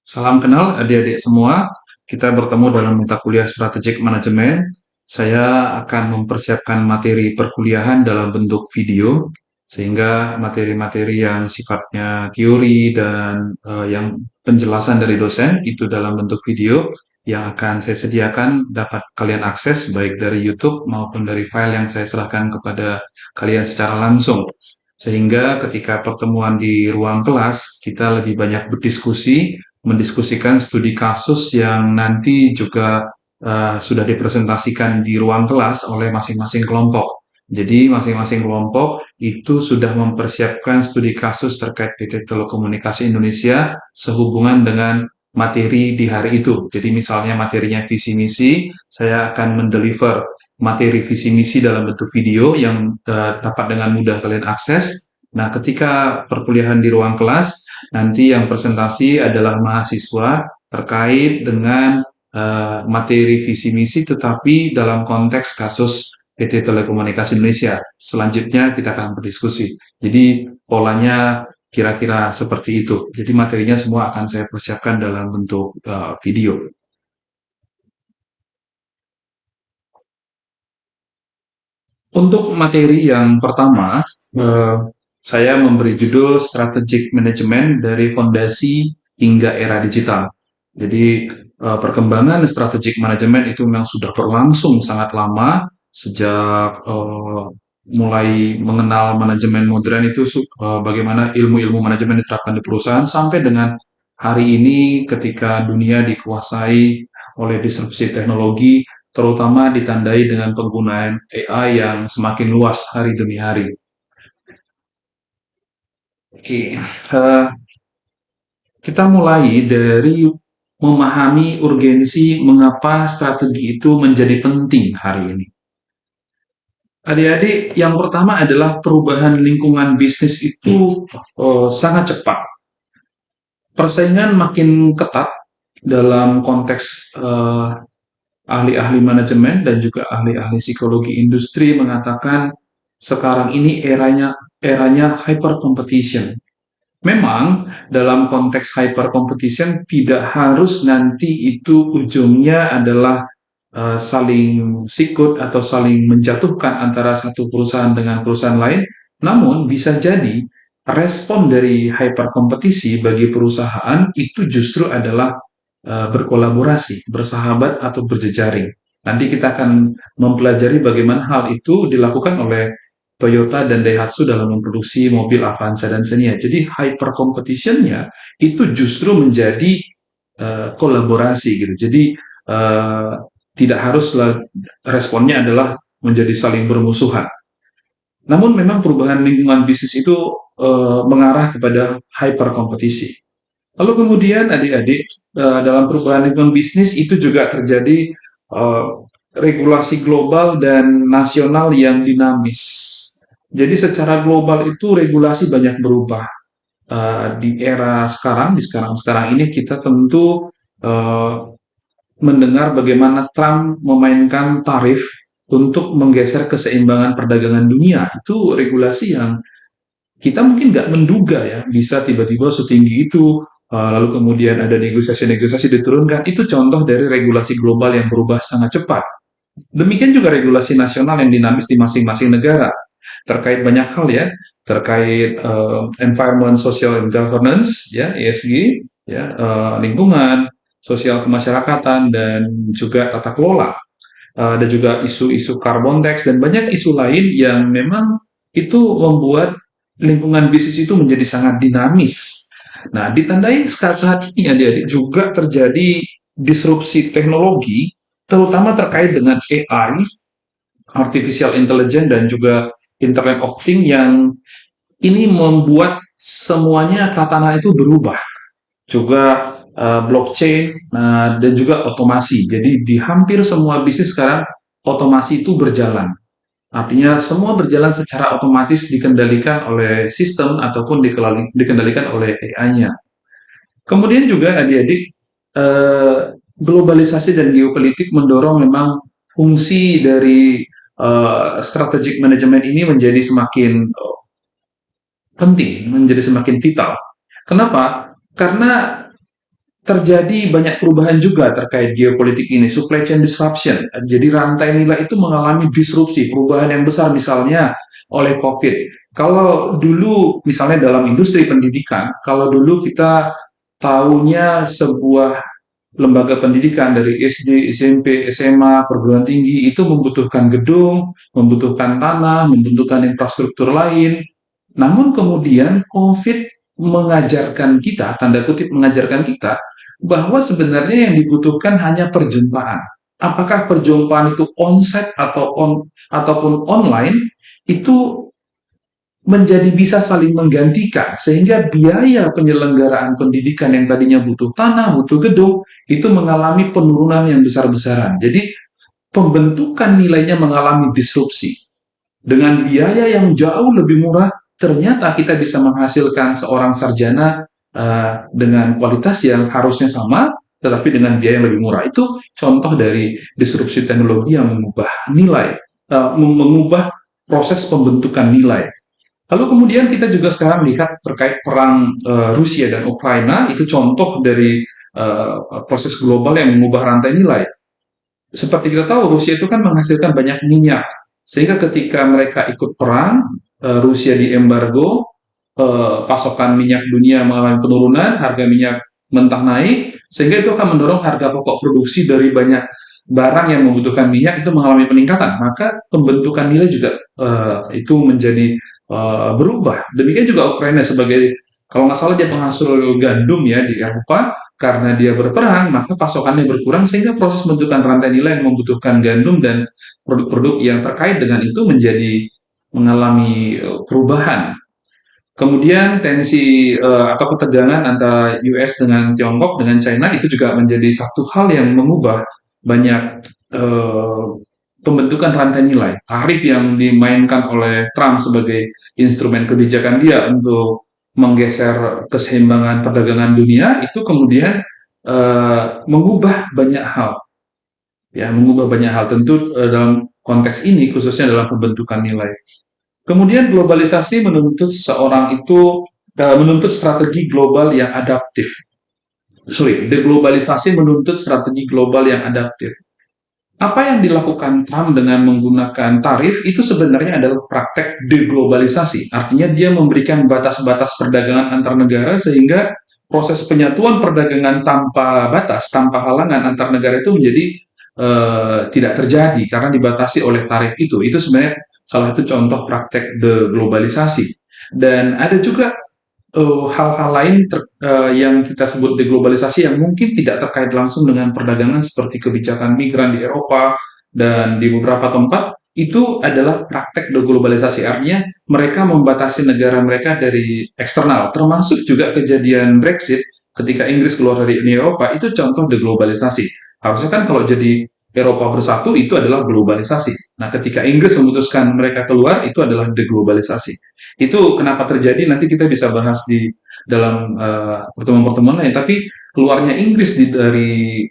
Salam kenal adik-adik semua. Kita bertemu dalam mata kuliah Strategic Management. Saya akan mempersiapkan materi perkuliahan dalam bentuk video, sehingga materi-materi yang sifatnya teori dan yang penjelasan dari dosen itu dalam bentuk video yang akan saya sediakan dapat kalian akses baik dari YouTube maupun dari file yang saya serahkan kepada kalian secara langsung. Sehingga ketika pertemuan di ruang kelas, kita lebih banyak berdiskusi, mendiskusikan studi kasus yang nanti juga sudah dipresentasikan di ruang kelas oleh masing-masing kelompok. Jadi masing-masing kelompok itu sudah mempersiapkan studi kasus terkait PT Telekomunikasi Indonesia sehubungan dengan materi di hari itu. Jadi misalnya materinya visi misi, saya akan mendeliver materi visi misi dalam bentuk video yang dapat dengan mudah kalian akses. Nah, ketika perkuliahan di ruang kelas, nanti yang presentasi adalah mahasiswa terkait dengan materi visi misi tetapi dalam konteks kasus PT Telekomunikasi Indonesia. Selanjutnya kita akan berdiskusi. Jadi polanya kira-kira seperti itu. Jadi materinya semua akan saya persiapkan dalam bentuk video. Untuk materi yang pertama, saya memberi judul Strategic Management dari Fondasi hingga Era Digital. Jadi, perkembangan strategic management itu memang sudah berlangsung sangat lama, sejak mulai mengenal manajemen modern itu bagaimana ilmu-ilmu manajemen diterapkan di perusahaan sampai dengan hari ini ketika dunia dikuasai oleh disrupsi teknologi, terutama ditandai dengan penggunaan AI yang semakin luas hari demi hari. Oke, kita mulai dari memahami urgensi mengapa strategi itu menjadi penting hari ini. Adik-adik, yang pertama adalah perubahan lingkungan bisnis itu sangat cepat. Persaingan makin ketat dalam konteks ahli-ahli manajemen dan juga ahli-ahli psikologi industri mengatakan sekarang ini eranya hyper competition. Memang dalam konteks hyper competition tidak harus nanti itu ujungnya adalah saling sikut atau saling menjatuhkan antara satu perusahaan dengan perusahaan lain, namun bisa jadi respon dari hyper kompetisi bagi perusahaan itu justru adalah berkolaborasi, bersahabat atau berjejaring. Nanti kita akan mempelajari bagaimana hal itu dilakukan oleh Toyota dan Daihatsu dalam memproduksi mobil Avanza dan Xenia. Jadi hyper competition-nya itu justru menjadi kolaborasi gitu. Jadi tidak harus responnya adalah menjadi saling bermusuhan. Namun memang perubahan lingkungan bisnis itu mengarah kepada hyper kompetisi. Lalu kemudian adik-adik dalam perubahan lingkungan bisnis itu juga terjadi regulasi global dan nasional yang dinamis. Jadi secara global itu regulasi banyak berubah. Di era sekarang, di sekarang ini kita tentu mendengar bagaimana Trump memainkan tarif untuk menggeser keseimbangan perdagangan dunia. Itu regulasi yang kita mungkin nggak menduga ya, bisa tiba-tiba setinggi itu, lalu kemudian ada negosiasi-negosiasi diturunkan. Itu contoh dari regulasi global yang berubah sangat cepat. Demikian juga regulasi nasional yang dinamis di masing-masing negara terkait banyak hal ya, terkait environment, social, and governance ya, ESG ya, lingkungan, sosial kemasyarakatan dan juga tata kelola. Ada juga isu-isu carbon tax dan banyak isu lain yang memang itu membuat lingkungan bisnis itu menjadi sangat dinamis. Nah, ditandai saat ini adik-adik juga terjadi disrupsi teknologi, terutama terkait dengan AI, artificial intelligence dan juga Internet of Things yang ini membuat semuanya tatanan itu berubah. Juga blockchain dan juga otomasi. Jadi di hampir semua bisnis sekarang otomasi itu berjalan. Artinya semua berjalan secara otomatis dikendalikan oleh sistem ataupun dikendalikan oleh AI-nya. Kemudian juga adik-adik, globalisasi dan geopolitik mendorong memang fungsi dari strategic management ini menjadi semakin penting, menjadi semakin vital. Kenapa? Karena terjadi banyak perubahan juga terkait geopolitik ini, supply chain disruption. Jadi rantai nilai itu mengalami disrupsi, perubahan yang besar misalnya oleh COVID. Kalau dulu misalnya dalam industri pendidikan, kalau dulu kita tahunya sebuah lembaga pendidikan dari SD, SMP, SMA, perguruan tinggi itu membutuhkan gedung, membutuhkan tanah, membutuhkan infrastruktur lain. Namun kemudian COVID mengajarkan kita, tanda kutip mengajarkan kita, bahwa sebenarnya yang dibutuhkan hanya perjumpaan. Apakah perjumpaan itu onsite ataupun online, itu menjadi bisa saling menggantikan, sehingga biaya penyelenggaraan pendidikan yang tadinya butuh tanah, butuh gedung, itu mengalami penurunan yang besar-besaran. Jadi, pembentukan nilainya mengalami disrupsi. Dengan biaya yang jauh lebih murah, ternyata kita bisa menghasilkan seorang sarjana dengan kualitas yang harusnya sama, tetapi dengan biaya yang lebih murah. Itu contoh dari disrupsi teknologi yang mengubah nilai, mengubah proses pembentukan nilai. Lalu kemudian kita juga sekarang lihat terkait perang Rusia dan Ukraina, itu contoh dari proses global yang mengubah rantai nilai. Seperti kita tahu, Rusia itu kan menghasilkan banyak minyak, sehingga ketika mereka ikut perang, Rusia diembargo, pasokan minyak dunia mengalami penurunan, harga minyak mentah naik, sehingga itu akan mendorong harga pokok produksi dari banyak barang yang membutuhkan minyak itu mengalami peningkatan. Maka pembentukan nilai juga itu menjadi berubah. Demikian juga Ukraina sebagai, kalau nggak salah dia penghasil gandum ya di Eropa, karena dia berperang, maka pasokannya berkurang sehingga proses pembentukan rantai nilai yang membutuhkan gandum dan produk-produk yang terkait dengan itu menjadi mengalami perubahan. Kemudian tensi atau ketegangan antara US dengan Tiongkok dengan China itu juga menjadi satu hal yang mengubah banyak pembentukan rantai nilai. Tarif yang dimainkan oleh Trump sebagai instrumen kebijakan dia untuk menggeser keseimbangan perdagangan dunia itu kemudian mengubah banyak hal, ya mengubah banyak hal. Tentu dalam konteks ini khususnya dalam pembentukan nilai. Kemudian globalisasi menuntut seseorang itu menuntut strategi global yang adaptif. Deglobalisasi menuntut strategi global yang adaptif. Apa yang dilakukan Trump dengan menggunakan tarif itu sebenarnya adalah praktek deglobalisasi. Artinya dia memberikan batas-batas perdagangan antar negara sehingga proses penyatuan perdagangan tanpa batas, tanpa halangan antar negara itu menjadi tidak terjadi karena dibatasi oleh tarif itu. Itu sebenarnya salah satu contoh praktek deglobalisasi. Dan ada juga hal-hal lain yang kita sebut deglobalisasi yang mungkin tidak terkait langsung dengan perdagangan seperti kebijakan migran di Eropa dan di beberapa tempat itu adalah praktek deglobalisasi. Artinya mereka membatasi negara mereka dari eksternal, termasuk juga kejadian Brexit ketika Inggris keluar dari Uni Eropa, itu contoh deglobalisasi. Harusnya kan kalau jadi Eropa bersatu itu adalah globalisasi. Nah, ketika Inggris memutuskan mereka keluar, itu adalah deglobalisasi. Itu kenapa terjadi, nanti kita bisa bahas di dalam pertemuan-pertemuan lain. Tapi keluarnya Inggris dari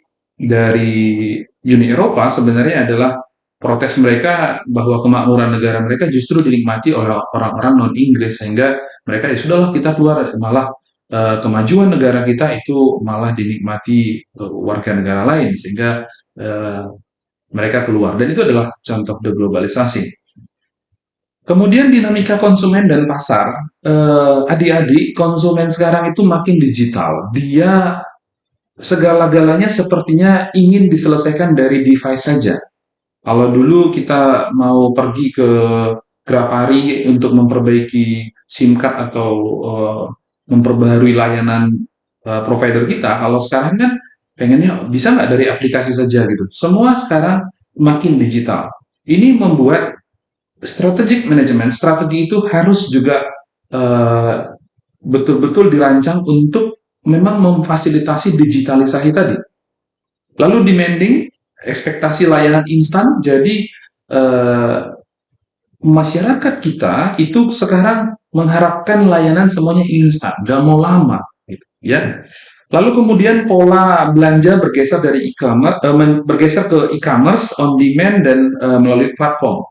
Uni Eropa sebenarnya adalah protes mereka bahwa kemakmuran negara mereka justru dinikmati oleh orang-orang non-Inggris, sehingga mereka ya sudahlah kita keluar, malah kemajuan negara kita itu malah dinikmati warga negara lain, sehingga mereka keluar. Dan itu adalah contoh deglobalisasi. Kemudian dinamika konsumen dan pasar, adik-adik, konsumen sekarang itu makin digital. Dia segala-galanya sepertinya ingin diselesaikan dari device saja. Kalau dulu kita mau pergi ke Grapari untuk memperbaiki SIM card atau memperbaharui layanan provider kita, kalau sekarang kan pengennya bisa nggak dari aplikasi saja gitu. Semua sekarang makin digital. Ini membuat strategic management, strategi itu harus juga betul-betul dirancang untuk memang memfasilitasi digitalisasi tadi. Lalu demanding, ekspektasi layanan instan, jadi masyarakat kita itu sekarang mengharapkan layanan semuanya instan, nggak mau lama, gitu, ya. Lalu kemudian pola belanja bergeser dari e-commerce, bergeser ke e-commerce, on demand dan melalui platform.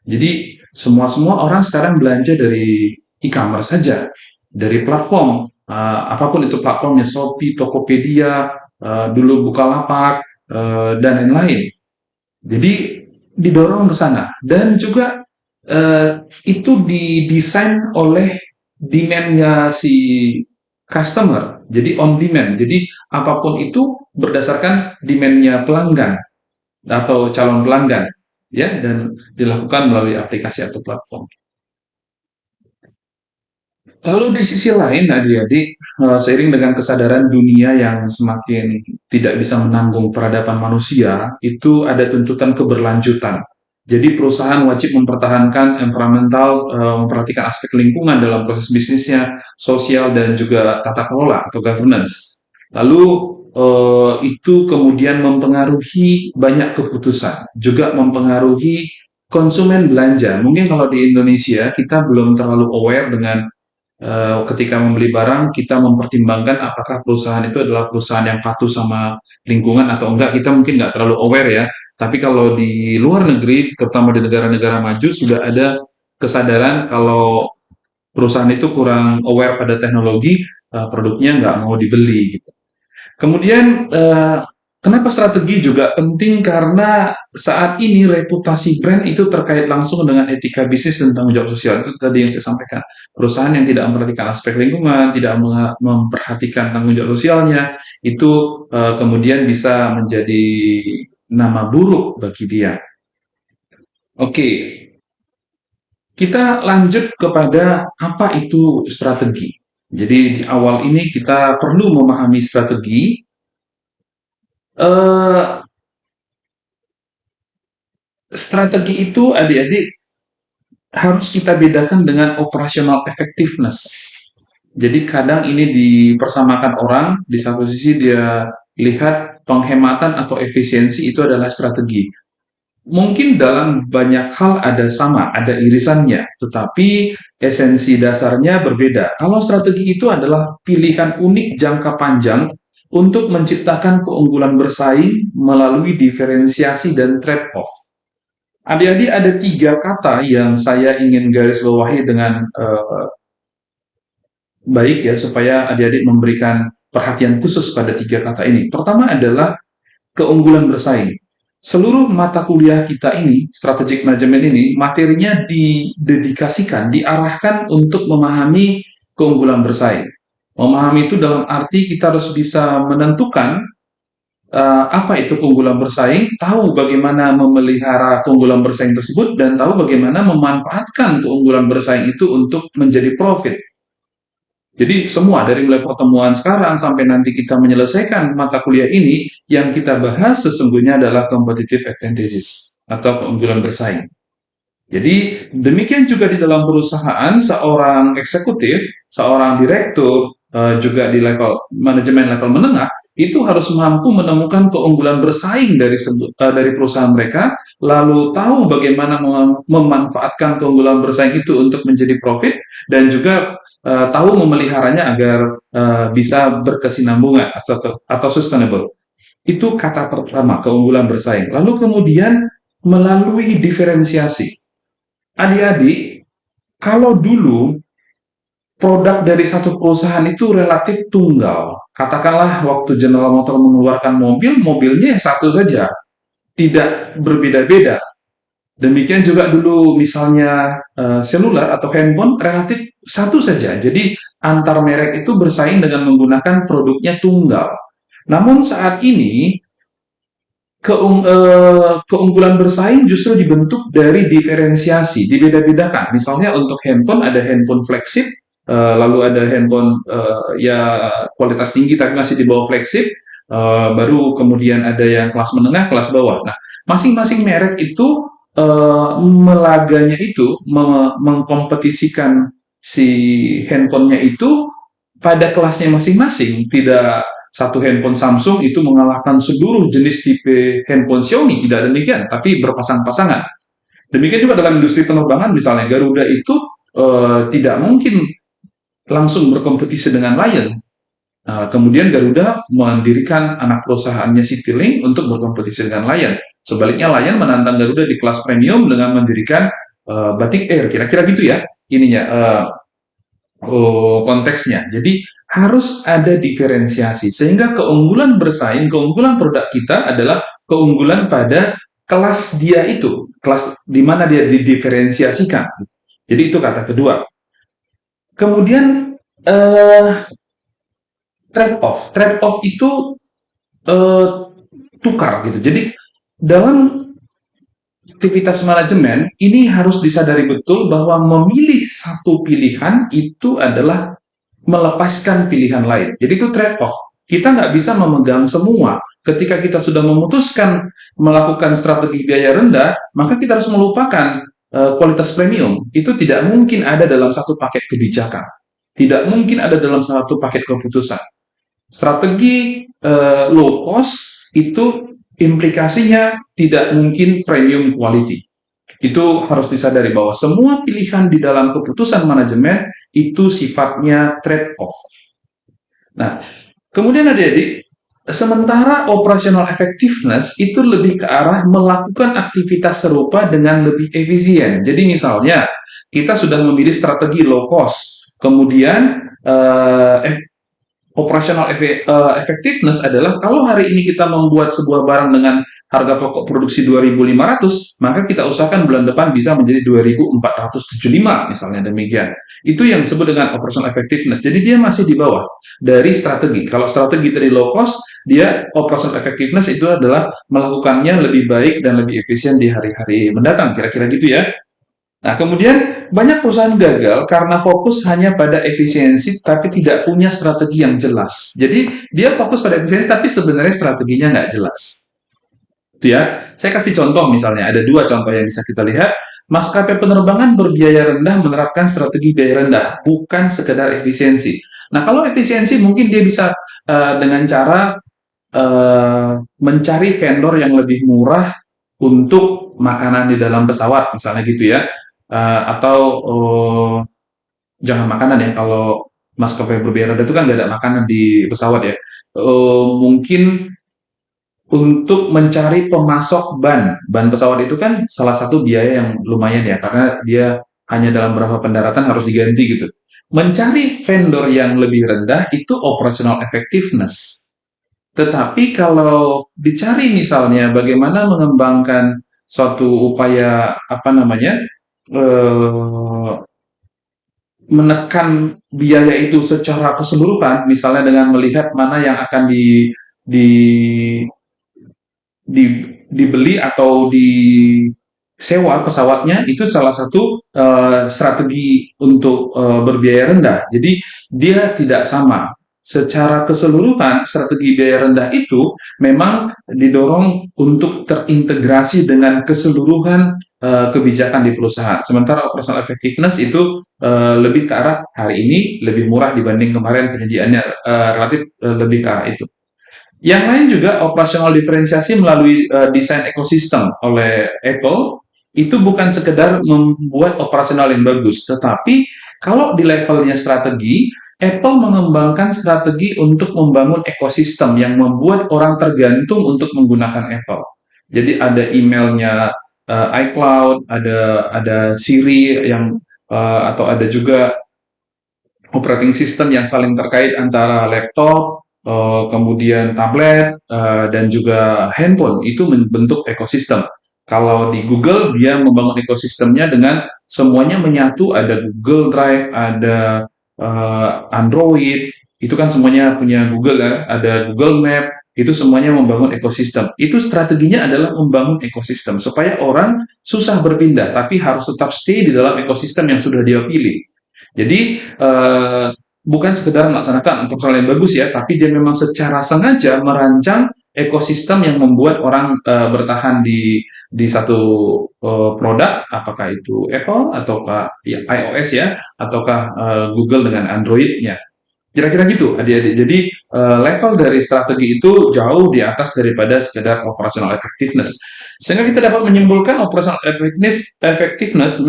Jadi semua orang sekarang belanja dari e-commerce saja, dari platform, apapun itu platformnya, Shopee, Tokopedia, dulu Bukalapak, dan lain-lain. Jadi didorong ke sana dan juga itu didesain oleh demand-nya si customer. Jadi on demand. Jadi apapun itu berdasarkan demand-nya pelanggan atau calon pelanggan, ya, dan dilakukan melalui aplikasi atau platform. Lalu di sisi lain, adik-adik, seiring dengan kesadaran dunia yang semakin tidak bisa menanggung peradaban manusia, itu ada tuntutan keberlanjutan. Jadi perusahaan wajib mempertahankan environmental, memperhatikan aspek lingkungan dalam proses bisnisnya, sosial dan juga tata kelola atau governance. Lalu itu kemudian mempengaruhi banyak keputusan, juga mempengaruhi konsumen belanja. Mungkin kalau di Indonesia kita belum terlalu aware dengan ketika membeli barang, kita mempertimbangkan apakah perusahaan itu adalah perusahaan yang patuh sama lingkungan atau enggak. Kita mungkin nggak terlalu aware ya. Tapi kalau di luar negeri, terutama di negara-negara maju, sudah ada kesadaran kalau perusahaan itu kurang aware pada teknologi, produknya nggak mau dibeli. Gitu. Kemudian kenapa strategi juga penting? Karena saat ini reputasi brand itu terkait langsung dengan etika bisnis dan tanggung jawab sosial. Itu tadi yang saya sampaikan. Perusahaan yang tidak memperhatikan aspek lingkungan, tidak memperhatikan tanggung jawab sosialnya, itu kemudian bisa menjadi nama buruk bagi dia. Oke, kita lanjut kepada apa itu strategi. Jadi di awal ini kita perlu memahami strategi. Eh, Strategi itu adik-adik harus kita bedakan dengan operational effectiveness. Jadi kadang ini dipersamakan orang, di satu sisi dia lihat penghematan atau efisiensi itu adalah strategi. Mungkin dalam banyak hal ada sama, ada irisannya, tetapi esensi dasarnya berbeda. Kalau strategi itu adalah pilihan unik jangka panjang untuk menciptakan keunggulan bersaing melalui diferensiasi dan trade-off. Adik-adik ada 3 kata yang saya ingin garis bawahi dengan baik ya, supaya adik-adik memberikan perhatian khusus pada 3 kata ini. Pertama adalah keunggulan bersaing. Seluruh mata kuliah kita ini, strategic management ini, materinya didedikasikan, diarahkan untuk memahami keunggulan bersaing. Memahami itu dalam arti kita harus bisa menentukan apa itu keunggulan bersaing, tahu bagaimana memelihara keunggulan bersaing tersebut, dan tahu bagaimana memanfaatkan keunggulan bersaing itu untuk menjadi profit. Jadi semua dari mulai pertemuan sekarang sampai nanti kita menyelesaikan mata kuliah ini, yang kita bahas sesungguhnya adalah competitive advantages atau keunggulan bersaing. Jadi demikian juga di dalam perusahaan, seorang eksekutif, seorang direktur, juga di level manajemen level menengah, itu harus mampu menemukan keunggulan bersaing dari perusahaan mereka, lalu tahu bagaimana memanfaatkan keunggulan bersaing itu untuk menjadi profit, dan juga tahu memeliharanya agar bisa berkesinambungan atau sustainable. Itu kata pertama, keunggulan bersaing. Lalu kemudian melalui diferensiasi. Adik-adik, kalau dulu produk dari satu perusahaan itu relatif tunggal. Katakanlah waktu General Motors mengeluarkan mobil, mobilnya satu saja, tidak berbeda-beda. Demikian juga dulu misalnya seluler atau handphone relatif satu saja. Jadi antar merek itu bersaing dengan menggunakan produknya tunggal. Namun saat ini keunggulan bersaing justru dibentuk dari diferensiasi, dibeda-bedakan. Misalnya untuk handphone ada handphone flagship, lalu ada handphone ya kualitas tinggi tapi masih di bawah flagship, baru kemudian ada yang kelas menengah, kelas bawah. Nah, masing-masing merek itu melaganya itu mengkompetisikan si handphonenya itu pada kelasnya masing-masing. Tidak satu handphone Samsung itu mengalahkan seluruh jenis tipe handphone Xiaomi, tidak demikian, tapi berpasang-pasangan. Demikian juga dalam industri penerbangan, misalnya Garuda itu tidak mungkin langsung berkompetisi dengan Lion. Kemudian Garuda mendirikan anak perusahaannya Citylink untuk berkompetisi dengan Lion. Sebaliknya Lion menantang Garuda di kelas premium dengan mendirikan Batik Air, kira-kira gitu ya ininya konteksnya. Jadi harus ada diferensiasi sehingga keunggulan bersaing, keunggulan produk kita adalah keunggulan pada kelas dia itu, kelas di mana dia didiferensiasikan. Jadi itu kata kedua. Kemudian trade off. Trade off itu eh, tukar gitu. Jadi dalam aktivitas manajemen ini harus disadari betul bahwa memilih satu pilihan itu adalah melepaskan pilihan lain. Jadi itu trade off. Kita nggak bisa memegang semua. Ketika kita sudah memutuskan melakukan strategi biaya rendah, maka kita harus melupakan kualitas premium. Itu tidak mungkin ada dalam satu paket kebijakan. Tidak mungkin ada dalam satu paket keputusan. Strategi low cost itu implikasinya tidak mungkin premium quality. Itu harus disadari bahwa semua pilihan di dalam keputusan manajemen itu sifatnya trade-off. Nah, kemudian adik-adik, sementara operational effectiveness itu lebih ke arah melakukan aktivitas serupa dengan lebih efisien. Jadi misalnya, kita sudah memilih strategi low cost, kemudian operational effectiveness adalah kalau hari ini kita membuat sebuah barang dengan harga pokok produksi 2.500, maka kita usahakan bulan depan bisa menjadi 2.475 misalnya demikian. Itu yang disebut dengan operational effectiveness. Jadi dia masih di bawah dari strategi. Kalau strategi dari low cost, dia operational effectiveness itu adalah melakukannya lebih baik dan lebih efisien di hari-hari mendatang. Kira-kira gitu ya. Nah, kemudian banyak perusahaan gagal karena fokus hanya pada efisiensi tapi tidak punya strategi yang jelas. Jadi dia fokus pada efisiensi tapi sebenarnya strateginya nggak jelas. Itu ya. Saya kasih contoh misalnya, ada dua contoh yang bisa kita lihat. Maskapai penerbangan berbiaya rendah menerapkan strategi biaya rendah, bukan sekedar efisiensi. Nah, kalau efisiensi mungkin dia bisa dengan cara mencari vendor yang lebih murah untuk makanan di dalam pesawat, misalnya gitu ya. Atau jangan makanan ya, kalau maskapai berbiaya rendah itu kan nggak ada makanan di pesawat ya. Mungkin untuk mencari pemasok ban pesawat itu kan salah satu biaya yang lumayan ya, karena dia hanya dalam beberapa pendaratan harus diganti gitu. Mencari vendor yang lebih rendah itu operational effectiveness. Tetapi kalau dicari misalnya bagaimana mengembangkan suatu upaya apa namanya eh, menekan biaya itu secara keseluruhan, misalnya dengan melihat mana yang akan di, di dibeli atau disewa pesawatnya, itu salah satu strategi untuk berbiaya rendah. Jadi dia tidak sama. Secara keseluruhan, strategi biaya rendah itu memang didorong untuk terintegrasi dengan keseluruhan kebijakan di perusahaan. Sementara operational effectiveness itu lebih ke arah hari ini lebih murah dibanding kemarin, penyediaannya relatif lebih ke arah itu. Yang lain juga operasional diferensiasi melalui desain ekosistem oleh Apple itu bukan sekedar membuat operasional yang bagus, tetapi kalau di levelnya strategi, Apple mengembangkan strategi untuk membangun ekosistem yang membuat orang tergantung untuk menggunakan Apple. Jadi ada emailnya iCloud, ada Siri yang atau ada juga operating system yang saling terkait antara laptop, kemudian tablet, dan juga handphone. Itu membentuk ekosistem. Kalau di Google, dia membangun ekosistemnya dengan semuanya menyatu, ada Google Drive, ada Android, itu kan semuanya punya Google ya, ada Google Map, itu semuanya membangun ekosistem. Itu strateginya adalah membangun ekosistem, supaya orang susah berpindah, tapi harus tetap stay di dalam ekosistem yang sudah dia pilih. Jadi bukan sekedar melaksanakan untuk yang bagus ya, tapi dia memang secara sengaja merancang ekosistem yang membuat orang bertahan di satu produk, apakah itu Apple ataukah ya, iOS ya, ataukah Google dengan Android-nya. Kira-kira gitu, adik-adik. Jadi level dari strategi itu jauh di atas daripada sekedar operational effectiveness. Sehingga kita dapat menyimpulkan operational effectiveness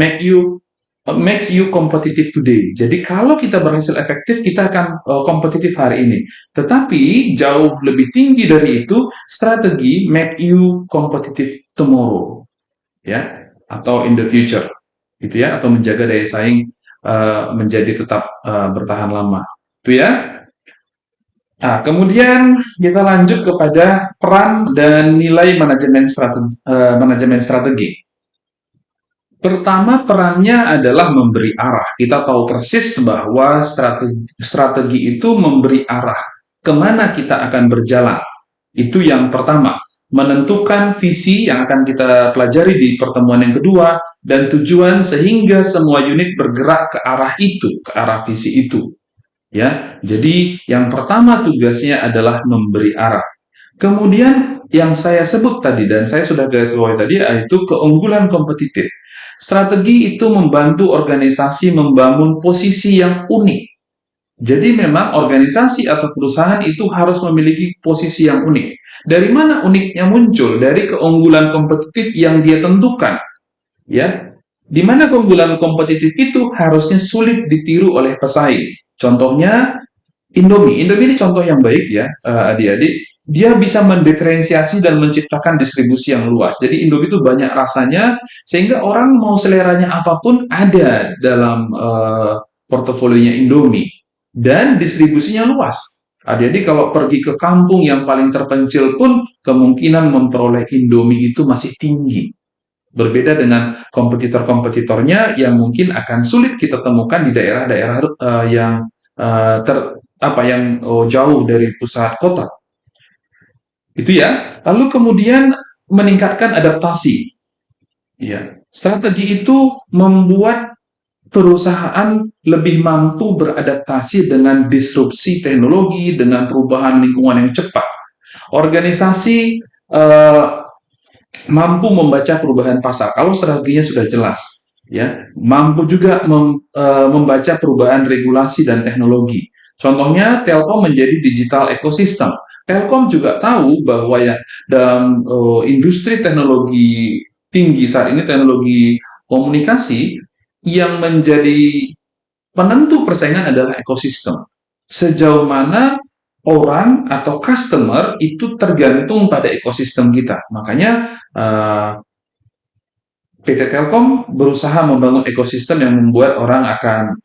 makes you competitive today. Jadi kalau kita berhasil efektif, kita akan kompetitif hari ini. Tetapi jauh lebih tinggi dari itu, strategi make you competitive tomorrow, ya, atau in the future, gitu ya, atau menjaga daya saing menjadi tetap bertahan lama. Itu ya. Nah, kemudian kita lanjut kepada peran dan nilai manajemen strategi. Pertama, perannya adalah memberi arah. Kita tahu persis bahwa strategi itu memberi arah kemana kita akan berjalan. Itu yang pertama. Menentukan visi yang akan kita pelajari di pertemuan yang kedua, dan tujuan sehingga semua unit bergerak ke arah itu, ke arah visi itu. Ya, jadi yang pertama tugasnya adalah memberi arah. Kemudian yang saya sebut tadi dan saya sudah garis bawahi tadi yaitu keunggulan kompetitif. Strategi itu membantu organisasi membangun posisi yang unik. Jadi memang organisasi atau perusahaan itu harus memiliki posisi yang unik. Dari mana uniknya muncul? Dari keunggulan kompetitif yang dia tentukan. Ya, di mana keunggulan kompetitif itu harusnya sulit ditiru oleh pesaing. Contohnya Indomie. Indomie ini contoh yang baik ya, adik-adik. Dia bisa mendiferensiasi dan menciptakan distribusi yang luas. Jadi Indomie itu banyak rasanya, sehingga orang mau seleranya apapun ada dalam portofolionya Indomie. Dan distribusinya luas. Adik-adik kalau pergi ke kampung yang paling terpencil pun, kemungkinan memperoleh Indomie itu masih tinggi. Berbeda dengan kompetitor-kompetitornya yang mungkin akan sulit kita temukan di daerah-daerah yang jauh dari pusat kota. Itu ya. Lalu kemudian meningkatkan adaptasi. Ya. Strategi itu membuat perusahaan lebih mampu beradaptasi dengan disrupsi teknologi, dengan perubahan lingkungan yang cepat. Organisasi mampu membaca perubahan pasar kalau strateginya sudah jelas, ya. Mampu juga membaca perubahan regulasi dan teknologi. Contohnya Telkom menjadi digital ekosistem. Telkom juga tahu bahwa ya dalam industri teknologi tinggi saat ini, teknologi komunikasi, yang menjadi penentu persaingan adalah ekosistem. Sejauh mana orang atau customer itu tergantung pada ekosistem kita. Makanya PT Telkom berusaha membangun ekosistem yang membuat orang akan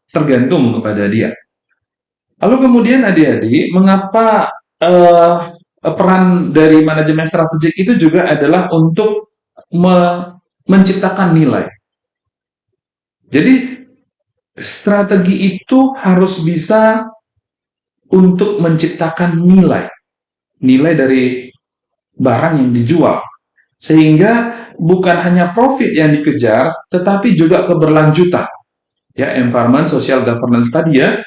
tergantung kepada dia. Lalu kemudian adik-adik, mengapa peran dari manajemen strategik itu juga adalah untuk menciptakan nilai. Jadi strategi itu harus bisa untuk menciptakan nilai dari barang yang dijual, sehingga bukan hanya profit yang dikejar, tetapi juga keberlanjutan. Ya, environment, social governance tadi ya,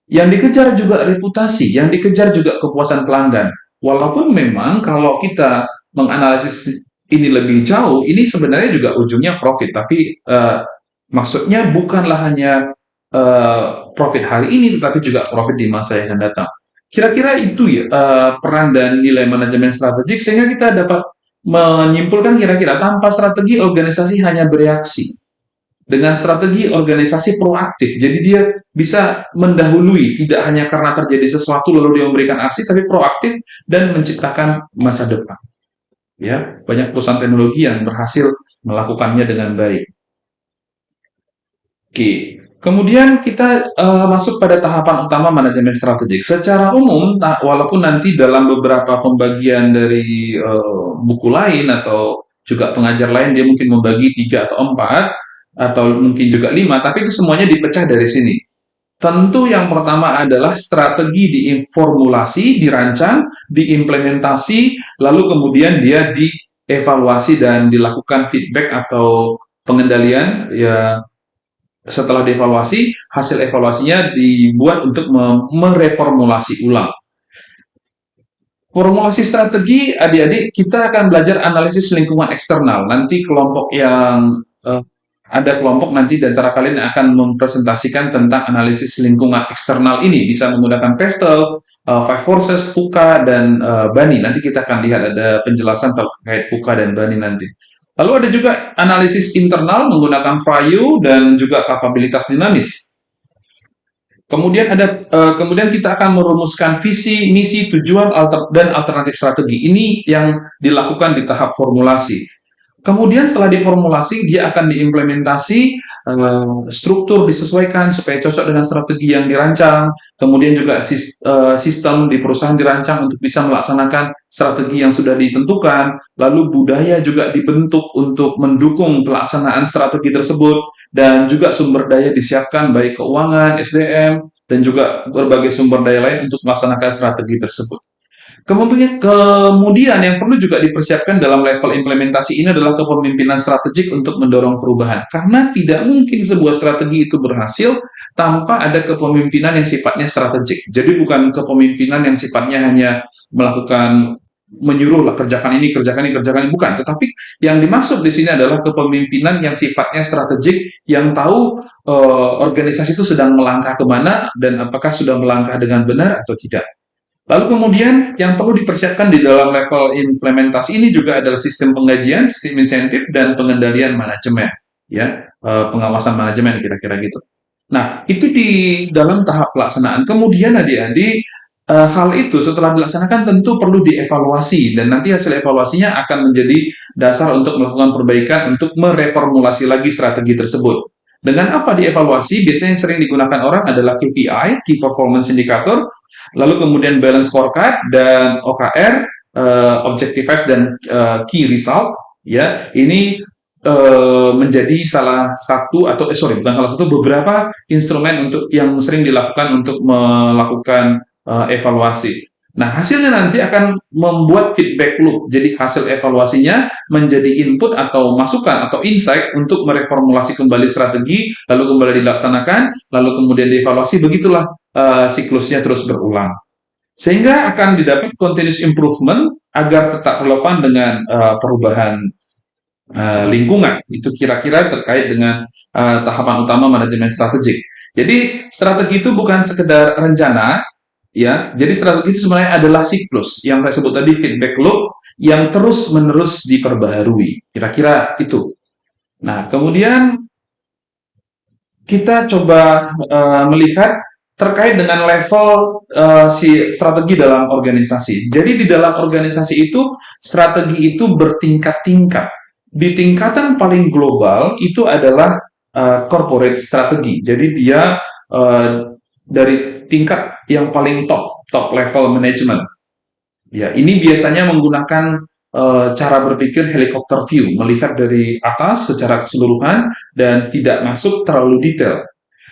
yang dikejar juga reputasi, yang dikejar juga kepuasan pelanggan. Walaupun memang kalau kita menganalisis ini lebih jauh, ini sebenarnya juga ujungnya profit, tapi maksudnya bukanlah hanya profit hari ini, tetapi juga profit di masa yang akan datang. Kira-kira itu ya peran dan nilai manajemen strategik, sehingga kita dapat menyimpulkan kira-kira tanpa strategi organisasi hanya bereaksi. Dengan strategi organisasi proaktif, jadi dia bisa mendahului, tidak hanya karena terjadi sesuatu lalu dia memberikan aksi, tapi proaktif dan menciptakan masa depan. Ya, banyak perusahaan teknologi yang berhasil melakukannya dengan baik. Oke, kemudian kita masuk pada tahapan utama manajemen strategik. Secara umum, walaupun nanti dalam beberapa pembagian dari buku lain atau juga pengajar lain dia mungkin membagi 3 atau 4 atau mungkin juga 5, tapi itu semuanya dipecah dari sini. Tentu yang pertama adalah strategi diformulasi, dirancang, diimplementasi, lalu kemudian dia dievaluasi dan dilakukan feedback atau pengendalian. Ya, setelah dievaluasi, hasil evaluasinya dibuat untuk mereformulasi ulang. Formulasi strategi, adik-adik, kita akan belajar analisis lingkungan eksternal. Nanti kelompok yang ada kelompok nanti di antara kalian yang akan mempresentasikan tentang analisis lingkungan eksternal ini, bisa menggunakan Pestel, Five Forces, VUCA, dan Bani. Nanti kita akan lihat ada penjelasan terkait VUCA dan Bani nanti. Lalu ada juga analisis internal menggunakan Vayu dan juga kapabilitas dinamis. Kemudian kemudian kita akan merumuskan visi, misi, tujuan, dan alternatif strategi. Ini yang dilakukan di tahap formulasi. Kemudian setelah diformulasi, dia akan diimplementasi, struktur disesuaikan supaya cocok dengan strategi yang dirancang. Kemudian juga sistem di perusahaan dirancang untuk bisa melaksanakan strategi yang sudah ditentukan. Lalu budaya juga dibentuk untuk mendukung pelaksanaan strategi tersebut. Dan juga sumber daya disiapkan, baik keuangan, SDM, dan juga berbagai sumber daya lain untuk melaksanakan strategi tersebut. Kemudian yang perlu juga dipersiapkan dalam level implementasi ini adalah kepemimpinan strategik untuk mendorong perubahan. Karena tidak mungkin sebuah strategi itu berhasil tanpa ada kepemimpinan yang sifatnya strategik. Jadi bukan kepemimpinan yang sifatnya hanya melakukan menyuruh lah kerjakan ini, kerjakan ini, kerjakan ini, bukan. Tetapi yang dimaksud di sini adalah kepemimpinan yang sifatnya strategik, yang tahu organisasi itu sedang melangkah kemana dan apakah sudah melangkah dengan benar atau tidak. Lalu kemudian yang perlu dipersiapkan di dalam level implementasi ini juga adalah sistem penggajian, sistem insentif, dan pengendalian manajemen, ya, pengawasan manajemen kira-kira gitu. Nah, itu di dalam tahap pelaksanaan. Kemudian adik-adik, hal itu setelah dilaksanakan tentu perlu dievaluasi dan nanti hasil evaluasinya akan menjadi dasar untuk melakukan perbaikan untuk mereformulasi lagi strategi tersebut. Dengan apa dievaluasi? Biasanya yang sering digunakan orang adalah KPI, Key Performance Indicator, lalu kemudian balance scorecard dan OKR, objectives dan key result, ya. Ini menjadi salah satu atau bukan salah satu, beberapa instrumen untuk yang sering dilakukan untuk melakukan evaluasi. Nah, hasilnya nanti akan membuat feedback loop. Jadi hasil evaluasinya menjadi input atau masukan atau insight untuk mereformulasi kembali strategi, lalu kembali dilaksanakan, lalu kemudian dievaluasi. Begitulah siklusnya terus berulang. Sehingga akan didapat continuous improvement agar tetap relevan dengan perubahan lingkungan. Itu kira-kira terkait dengan tahapan utama manajemen strategik. Jadi strategi itu bukan sekedar rencana, ya. Jadi strategi itu sebenarnya adalah siklus yang saya sebut tadi, feedback loop yang terus-menerus diperbaharui. Kira-kira itu. Nah, kemudian kita coba melihat terkait dengan level si strategi dalam organisasi. Jadi di dalam organisasi itu strategi itu bertingkat-tingkat. Di tingkatan paling global itu adalah corporate strategi. Jadi dia dari tingkat yang paling top level management. Ya, ini biasanya menggunakan cara berpikir helikopter view, melihat dari atas secara keseluruhan dan tidak masuk terlalu detail.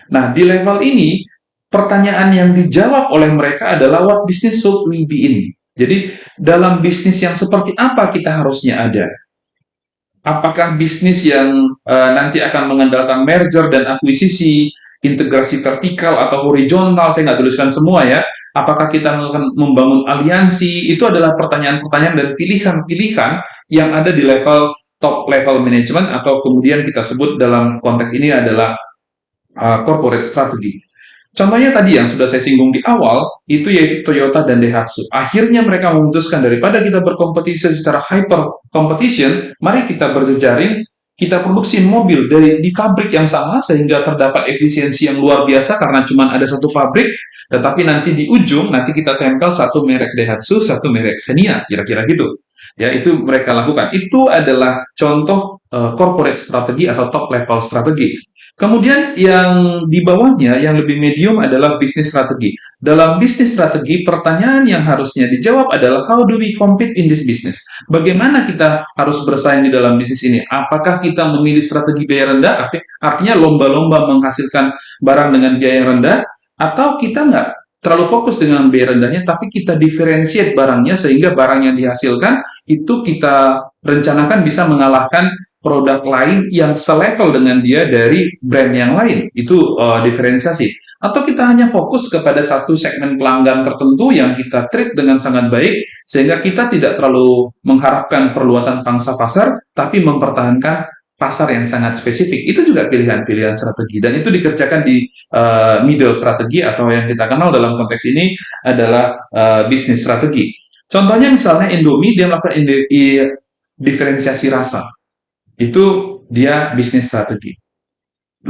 Nah, di level ini, pertanyaan yang dijawab oleh mereka adalah what business should we be in? Jadi, dalam bisnis yang seperti apa kita harusnya ada? Apakah bisnis yang nanti akan mengandalkan merger dan akuisisi, integrasi vertikal atau horizontal, saya nggak tuliskan semua ya. Apakah kita akan membangun aliansi? Itu adalah pertanyaan-pertanyaan dan pilihan-pilihan yang ada di level top level management atau kemudian kita sebut dalam konteks ini adalah corporate strategy. Contohnya tadi yang sudah saya singgung di awal, itu yaitu Toyota dan Daihatsu. Akhirnya mereka memutuskan daripada kita berkompetisi secara hyper competition, mari kita berjejaring, kita produksi mobil di pabrik yang sama sehingga terdapat efisiensi yang luar biasa karena cuma ada satu pabrik, tetapi nanti di ujung nanti kita tempel satu merek Daihatsu, satu merek Xenia, kira-kira gitu. Ya, itu mereka lakukan. Itu adalah contoh corporate strategi atau top level strategi. Kemudian yang di bawahnya, yang lebih medium adalah bisnis strategi. Dalam bisnis strategi, pertanyaan yang harusnya dijawab adalah how do we compete in this business? Bagaimana kita harus bersaing di dalam bisnis ini? Apakah kita memilih strategi biaya rendah, artinya lomba-lomba menghasilkan barang dengan biaya yang rendah, atau kita nggak terlalu fokus dengan biaya rendahnya, tapi kita differentiate barangnya sehingga barang yang dihasilkan itu kita rencanakan bisa mengalahkan produk lain yang selevel dengan dia dari brand yang lain. Itu diferensiasi. Atau kita hanya fokus kepada satu segmen pelanggan tertentu yang kita treat dengan sangat baik, sehingga kita tidak terlalu mengharapkan perluasan pangsa pasar, tapi mempertahankan pasar yang sangat spesifik. Itu juga pilihan-pilihan strategi. Dan itu dikerjakan di middle strategi atau yang kita kenal dalam konteks ini adalah bisnis strategi. Contohnya misalnya Indomie, dia melakukan diferensiasi rasa. Itu dia bisnis strategi.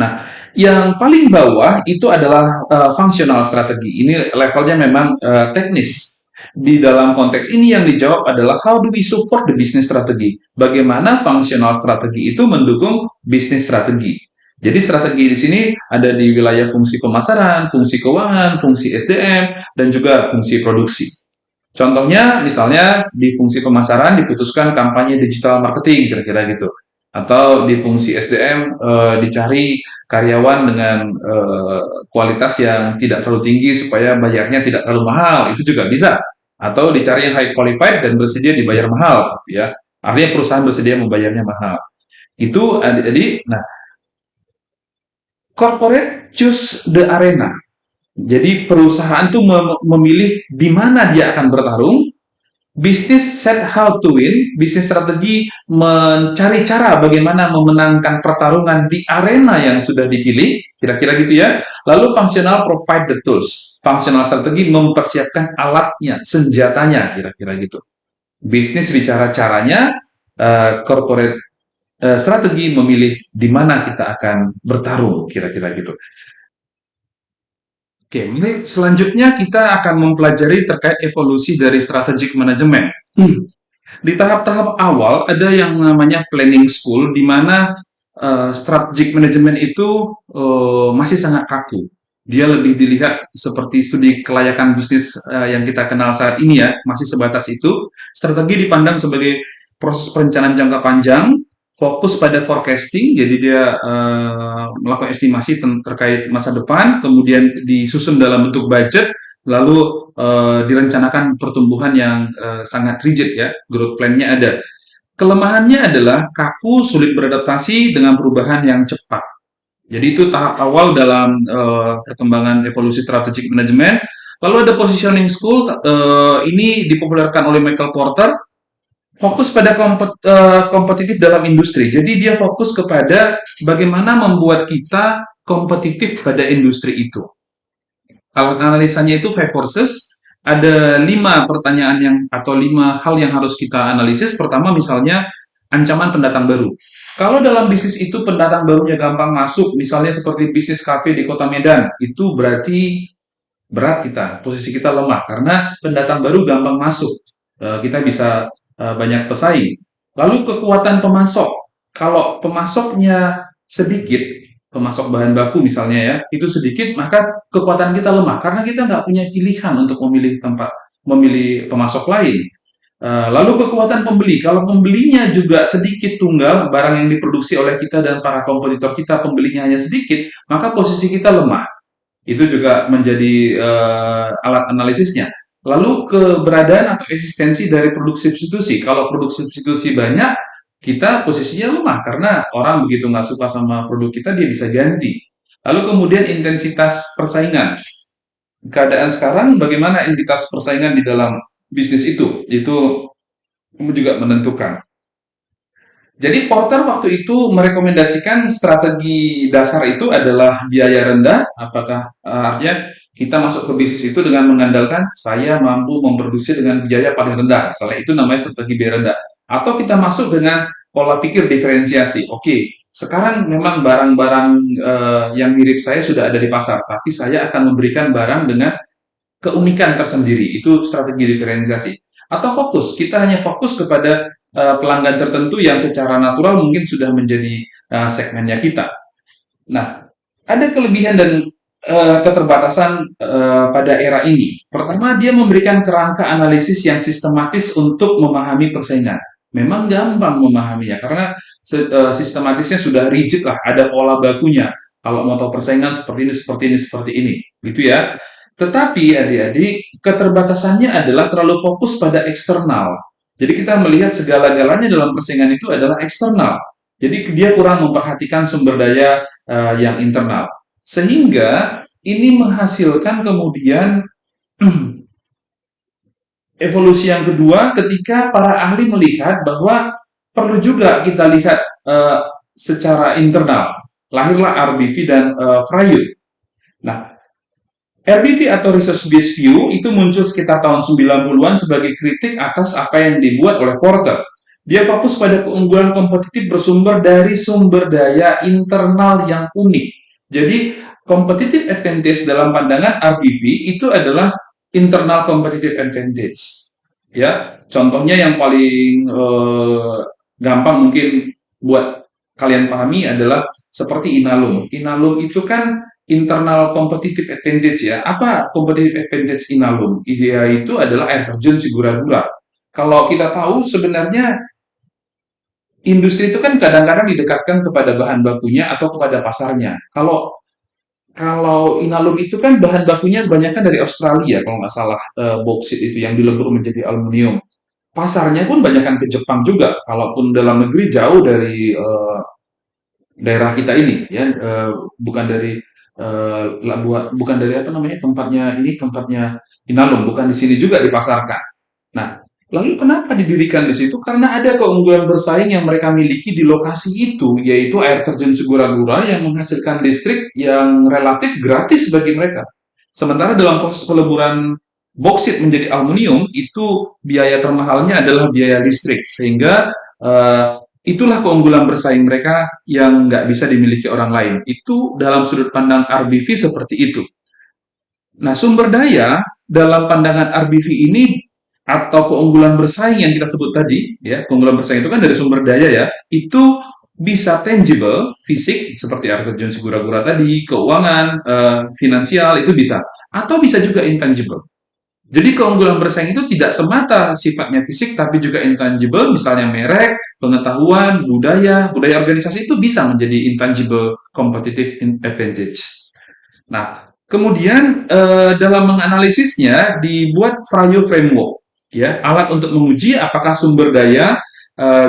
Nah, yang paling bawah itu adalah functional strategi. Ini levelnya memang teknis. Di dalam konteks ini yang dijawab adalah how do we support the business strategy? Bagaimana functional strategi itu mendukung bisnis strategi? Jadi strategi di sini ada di wilayah fungsi pemasaran, fungsi keuangan, fungsi SDM, dan juga fungsi produksi. Contohnya, misalnya di fungsi pemasaran diputuskan kampanye digital marketing, kira-kira gitu. Atau di fungsi SDM dicari karyawan dengan kualitas yang tidak terlalu tinggi supaya bayarnya tidak terlalu mahal, itu juga bisa. Atau dicari yang high qualified dan bersedia dibayar mahal, gitu ya. Artinya perusahaan bersedia membayarnya mahal. Itu jadi, nah, corporate choose the arena. Jadi perusahaan tuh memilih di mana dia akan bertarung. Bisnis set how to win, bisnis strategi mencari cara bagaimana memenangkan pertarungan di arena yang sudah dipilih, kira-kira gitu ya. Lalu functional provide the tools, functional strategi mempersiapkan alatnya, senjatanya, kira-kira gitu. Bisnis bicara caranya, corporate strategi memilih di mana kita akan bertarung, kira-kira gitu. Oke, ini selanjutnya kita akan mempelajari terkait evolusi dari strategic management. Di tahap-tahap awal ada yang namanya planning school, di mana strategic management itu masih sangat kaku. Dia lebih dilihat seperti studi kelayakan bisnis yang kita kenal saat ini ya, masih sebatas itu. Strategi dipandang sebagai proses perencanaan jangka panjang, fokus pada forecasting, jadi dia melakukan estimasi terkait masa depan, kemudian disusun dalam bentuk budget, lalu direncanakan pertumbuhan yang sangat rigid ya, growth plan-nya ada. Kelemahannya adalah kaku, sulit beradaptasi dengan perubahan yang cepat. Jadi itu tahap awal dalam perkembangan evolusi strategic management. Lalu ada positioning school, ini dipopulerkan oleh Michael Porter, fokus pada kompetitif dalam industri. Jadi dia fokus kepada bagaimana membuat kita kompetitif pada industri itu. Alat analisanya itu five forces, ada 5 pertanyaan yang atau 5 hal yang harus kita analisis. Pertama misalnya ancaman pendatang baru. Kalau dalam bisnis itu pendatang barunya gampang masuk, misalnya seperti bisnis kafe di Kota Medan, itu berarti berat kita, posisi kita lemah karena pendatang baru gampang masuk. Kita bisa banyak pesaing. Lalu kekuatan pemasok. Kalau pemasoknya sedikit, pemasok bahan baku misalnya ya, itu sedikit, maka kekuatan kita lemah karena kita nggak punya pilihan untuk memilih pemasok lain. Lalu kekuatan pembeli, kalau pembelinya juga sedikit tunggal, barang yang diproduksi oleh kita dan para kompetitor kita pembelinya hanya sedikit, maka posisi kita lemah. Itu juga menjadi alat analisisnya. Lalu keberadaan atau eksistensi dari produk substitusi. Kalau produk substitusi banyak, kita posisinya lemah karena orang begitu nggak suka sama produk kita, dia bisa ganti. Lalu kemudian intensitas persaingan. Keadaan sekarang bagaimana intensitas persaingan di dalam bisnis itu juga menentukan. Jadi Porter waktu itu merekomendasikan strategi dasar itu adalah biaya rendah, apakah artinya kita masuk ke bisnis itu dengan mengandalkan saya mampu memproduksi dengan biaya paling rendah, misalnya itu namanya strategi biaya rendah. Atau kita masuk dengan pola pikir diferensiasi. Oke, sekarang memang barang-barang yang mirip saya sudah ada di pasar, tapi saya akan memberikan barang dengan keunikan tersendiri, itu strategi diferensiasi. Atau fokus, kita hanya fokus kepada pelanggan tertentu yang secara natural mungkin sudah menjadi segmennya kita. Nah, ada kelebihan dan keterbatasan pada era ini. Pertama, dia memberikan kerangka analisis yang sistematis untuk memahami persaingan. Memang gampang memahaminya karena sistematisnya sudah rigid lah, ada pola bakunya. Kalau mau tahu persaingan seperti ini, seperti ini, seperti ini, gitu ya. Tetapi adik-adik, keterbatasannya adalah terlalu fokus pada eksternal. Jadi kita melihat segala-galanya dalam persaingan itu adalah eksternal. Jadi dia kurang memperhatikan sumber daya yang internal. Sehingga ini menghasilkan kemudian evolusi yang kedua ketika para ahli melihat bahwa perlu juga kita lihat secara internal. Lahirlah RBV dan Freud. Nah, RBV atau Research Based View itu muncul sekitar tahun 90-an sebagai kritik atas apa yang dibuat oleh Porter. Dia fokus pada keunggulan kompetitif bersumber dari sumber daya internal yang unik. Jadi, competitive advantage dalam pandangan RBV itu adalah internal competitive advantage. Ya, contohnya yang paling gampang mungkin buat kalian pahami adalah seperti Inalum. Inalum itu kan internal competitive advantage ya. Apa competitive advantage Inalum? Dia itu adalah air terjun Sigura-gura. Kalau kita tahu sebenarnya industri itu kan kadang-kadang didekatkan kepada bahan bakunya atau kepada pasarnya. Kalau kalau inalum itu kan bahan bakunya kebanyakan dari Australia kalau nggak salah, boksit itu yang dilebur menjadi aluminium. Pasarnya pun banyakkan ke Jepang juga. Kalaupun dalam negeri jauh dari daerah kita ini, ya, bukan dari bukan dari apa namanya tempatnya inalum, bukan di sini juga dipasarkan. Nah, lalu kenapa didirikan di situ? Karena ada keunggulan bersaing yang mereka miliki di lokasi itu, yaitu air terjun Segura-gura yang menghasilkan listrik yang relatif gratis bagi mereka. Sementara dalam proses peleburan boksit menjadi aluminium, itu biaya termahalnya adalah biaya listrik, sehingga itulah keunggulan bersaing mereka yang nggak bisa dimiliki orang lain. Itu dalam sudut pandang RBV seperti itu. Nah, sumber daya dalam pandangan RBV ini atau keunggulan bersaing yang kita sebut tadi, ya, keunggulan bersaing itu kan dari sumber daya ya, itu bisa tangible, fisik, seperti air terjun Sigura-gura tadi, keuangan, finansial, itu bisa. Atau bisa juga intangible. Jadi keunggulan bersaing itu tidak semata sifatnya fisik, tapi juga intangible, misalnya merek, pengetahuan, budaya organisasi itu bisa menjadi intangible competitive advantage. Nah, kemudian dalam menganalisisnya dibuat Frayo Framework, ya, alat untuk menguji apakah sumber daya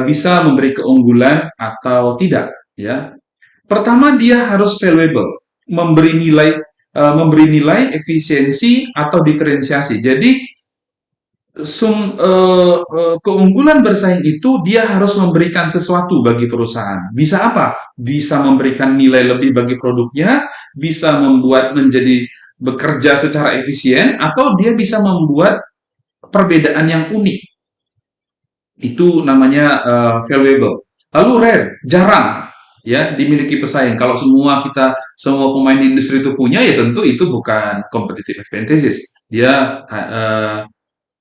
bisa memberi keunggulan atau tidak. Ya, pertama dia harus valuable, memberi nilai efisiensi atau diferensiasi. Jadi keunggulan bersaing itu dia harus memberikan sesuatu bagi perusahaan. Bisa apa? Bisa memberikan nilai lebih bagi produknya, bisa membuat menjadi bekerja secara efisien, atau dia bisa membuat perbedaan yang unik. Itu namanya valuable. Lalu rare, jarang ya dimiliki pesaing. Kalau semua pemain di industri itu punya, ya tentu itu bukan competitive advantages. Dia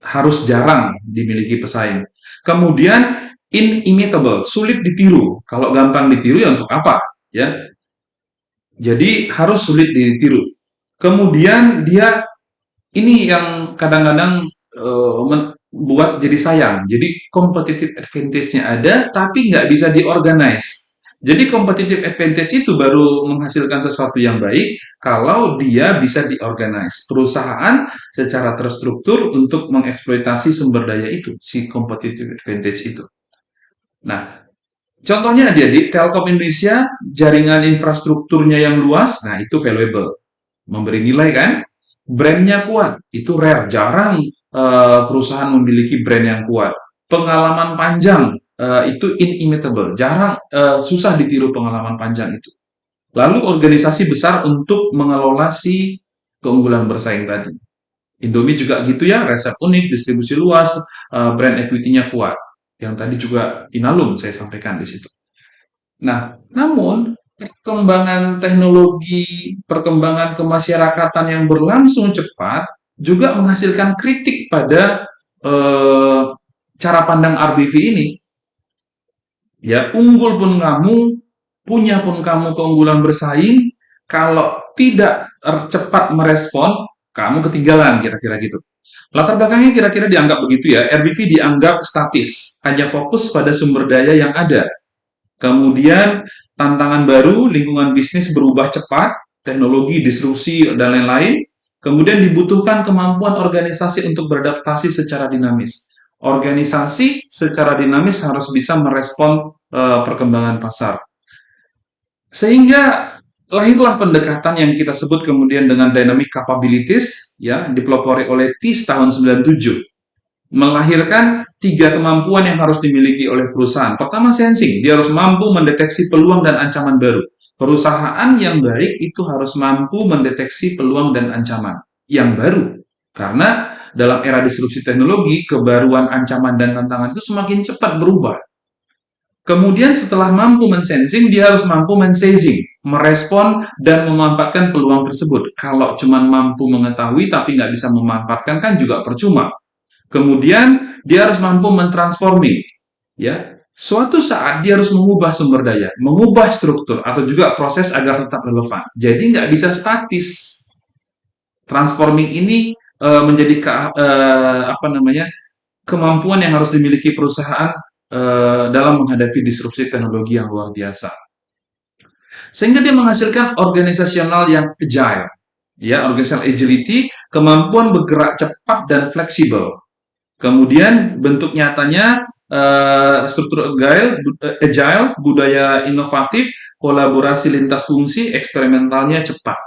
harus jarang dimiliki pesaing. Kemudian inimitable, sulit ditiru. Kalau gampang ditiru ya untuk apa? Ya, jadi harus sulit ditiru. Kemudian dia ini yang kadang-kadang membuat jadi sayang. Jadi competitive advantage-nya ada, tapi nggak bisa diorganize. Jadi competitive advantage itu baru menghasilkan sesuatu yang baik kalau dia bisa diorganize. Perusahaan secara terstruktur untuk mengeksploitasi sumber daya itu, si competitive advantage itu. Nah, contohnya adik-adik, Telkom Indonesia, jaringan infrastrukturnya yang luas, nah itu valuable. Memberi nilai kan? Brandnya kuat, itu rare, jarang perusahaan memiliki brand yang kuat. Pengalaman panjang, itu inimitable, jarang, susah ditiru pengalaman panjang itu. Lalu organisasi besar untuk mengelola si keunggulan bersaing tadi. Indomie juga gitu ya, resep unik, distribusi luas, brand equity-nya kuat. Yang tadi juga Inalum saya sampaikan di situ. Nah, namun perkembangan teknologi, perkembangan kemasyarakatan yang berlangsung cepat juga menghasilkan kritik pada cara pandang RBV ini. Ya, unggul pun kamu, punya pun kamu keunggulan bersaing, kalau tidak cepat merespon, kamu ketinggalan, kira-kira gitu. Latar belakangnya kira-kira dianggap begitu ya, RBV dianggap statis, hanya fokus pada sumber daya yang ada. Kemudian tantangan baru, lingkungan bisnis berubah cepat, teknologi, disrupsi, dan lain-lain. Kemudian dibutuhkan kemampuan organisasi untuk beradaptasi secara dinamis. Organisasi secara dinamis harus bisa merespon perkembangan pasar. Sehingga lahirlah pendekatan yang kita sebut kemudian dengan dynamic capabilities, ya, dipelopori oleh TIS tahun 97. Melahirkan 3 kemampuan yang harus dimiliki oleh perusahaan. Pertama, sensing. Dia harus mampu mendeteksi peluang dan ancaman baru. Perusahaan yang baik itu harus mampu mendeteksi peluang dan ancaman yang baru. Karena dalam era disrupsi teknologi, kebaruan, ancaman, dan tantangan itu semakin cepat berubah. Kemudian setelah mampu mensensing, dia harus mampu mensaging, merespon dan memanfaatkan peluang tersebut. Kalau cuma mampu mengetahui tapi nggak bisa memanfaatkan kan juga percuma. Kemudian dia harus mampu mentransforming, ya. Suatu saat dia harus mengubah sumber daya, mengubah struktur atau juga proses agar tetap relevan. Jadi nggak bisa statis. Transforming ini menjadi apa namanya kemampuan yang harus dimiliki perusahaan dalam menghadapi disrupsi teknologi yang luar biasa. Sehingga dia menghasilkan organisasional yang agile, ya, organizational agility, kemampuan bergerak cepat dan fleksibel. Kemudian bentuk nyatanya struktur agile, budaya inovatif, kolaborasi lintas fungsi, eksperimentalnya cepat.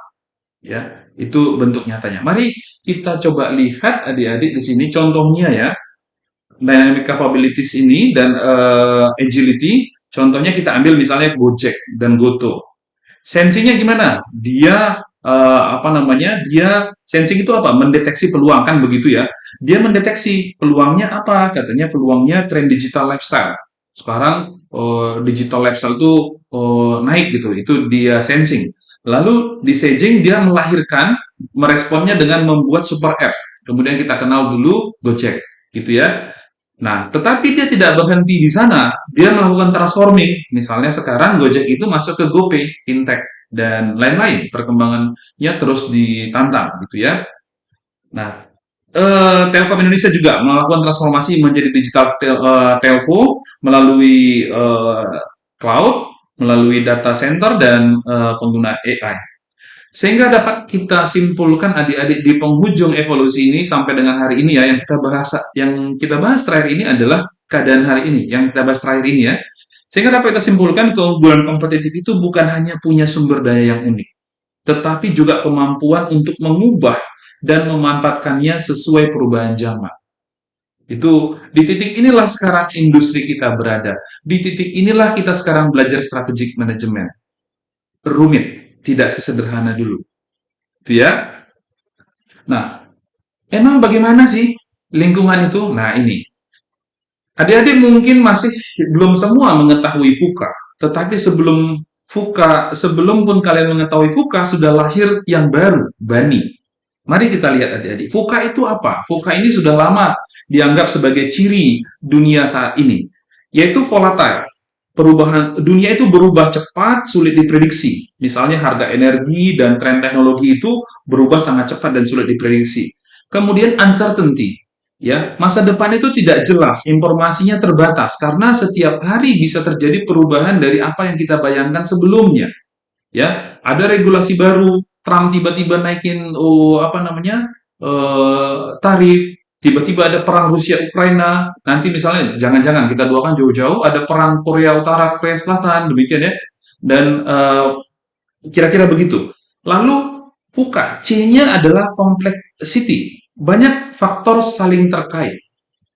Ya, itu bentuk nyatanya. Mari kita coba lihat adik-adik di sini contohnya ya. Dynamic capabilities ini dan agility, contohnya kita ambil misalnya Gojek dan Goto. Sensinya gimana? Dia apa namanya? Dia sensing itu apa? Mendeteksi peluang kan begitu ya. Dia mendeteksi peluangnya apa? Katanya peluangnya tren digital lifestyle. Sekarang digital lifestyle itu naik gitu. Itu dia sensing. Lalu di staging dia melahirkan, meresponnya dengan membuat super app. Kemudian kita kenal dulu Gojek, gitu ya. Nah, tetapi dia tidak berhenti di sana. Dia melakukan transforming. Misalnya sekarang Gojek itu masuk ke GoPay, fintech, dan lain-lain. Perkembangannya terus ditantang, gitu ya. Nah, Telkom Indonesia juga melakukan transformasi menjadi digital telco melalui cloud, melalui data center, dan pengguna AI. Sehingga dapat kita simpulkan adik-adik di penghujung evolusi ini sampai dengan hari ini ya, yang kita bahas terakhir ini adalah keadaan hari ini, yang kita bahas terakhir ini ya. Sehingga dapat kita simpulkan keunggulan kompetitif itu bukan hanya punya sumber daya yang unik, tetapi juga kemampuan untuk mengubah dan memanfaatkannya sesuai perubahan zaman. Itu di titik inilah sekarang industri kita berada. Di titik inilah kita sekarang belajar strategic management. Rumit, tidak sesederhana dulu. Itu ya. Nah, emang bagaimana sih lingkungan itu? Nah, ini. Adik-adik mungkin masih belum semua mengetahui VUCA, tetapi sebelum pun kalian mengetahui VUCA, sudah lahir yang baru, BANI. Mari kita lihat adik-adik. VUCA itu apa? VUCA ini sudah lama dianggap sebagai ciri dunia saat ini, yaitu volatile. Perubahan dunia itu berubah cepat, sulit diprediksi. Misalnya harga energi dan tren teknologi itu berubah sangat cepat dan sulit diprediksi. Kemudian uncertainty, ya, masa depan itu tidak jelas, informasinya terbatas karena setiap hari bisa terjadi perubahan dari apa yang kita bayangkan sebelumnya. Ya, ada regulasi baru, Trump tiba-tiba naikin apa namanya? Tarif, tiba-tiba ada perang Rusia Ukraina, nanti misalnya jangan-jangan kita doakan jauh-jauh ada perang Korea Utara Korea Selatan, demikian ya. Dan kira-kira begitu. Lalu VUCA, C-nya adalah complexity. Banyak faktor saling terkait.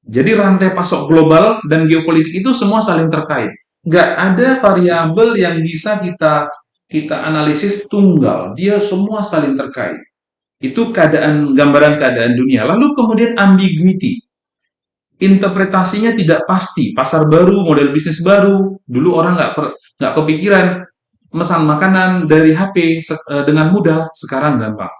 Jadi rantai pasok global dan geopolitik itu semua saling terkait. Nggak ada variabel yang bisa kita analisis tunggal. Dia semua saling terkait. Itu gambaran keadaan dunia. Lalu kemudian ambiguity. Interpretasinya tidak pasti. Pasar baru, model bisnis baru. Dulu orang nggak kepikiran mesan makanan dari HP dengan mudah, sekarang gampang.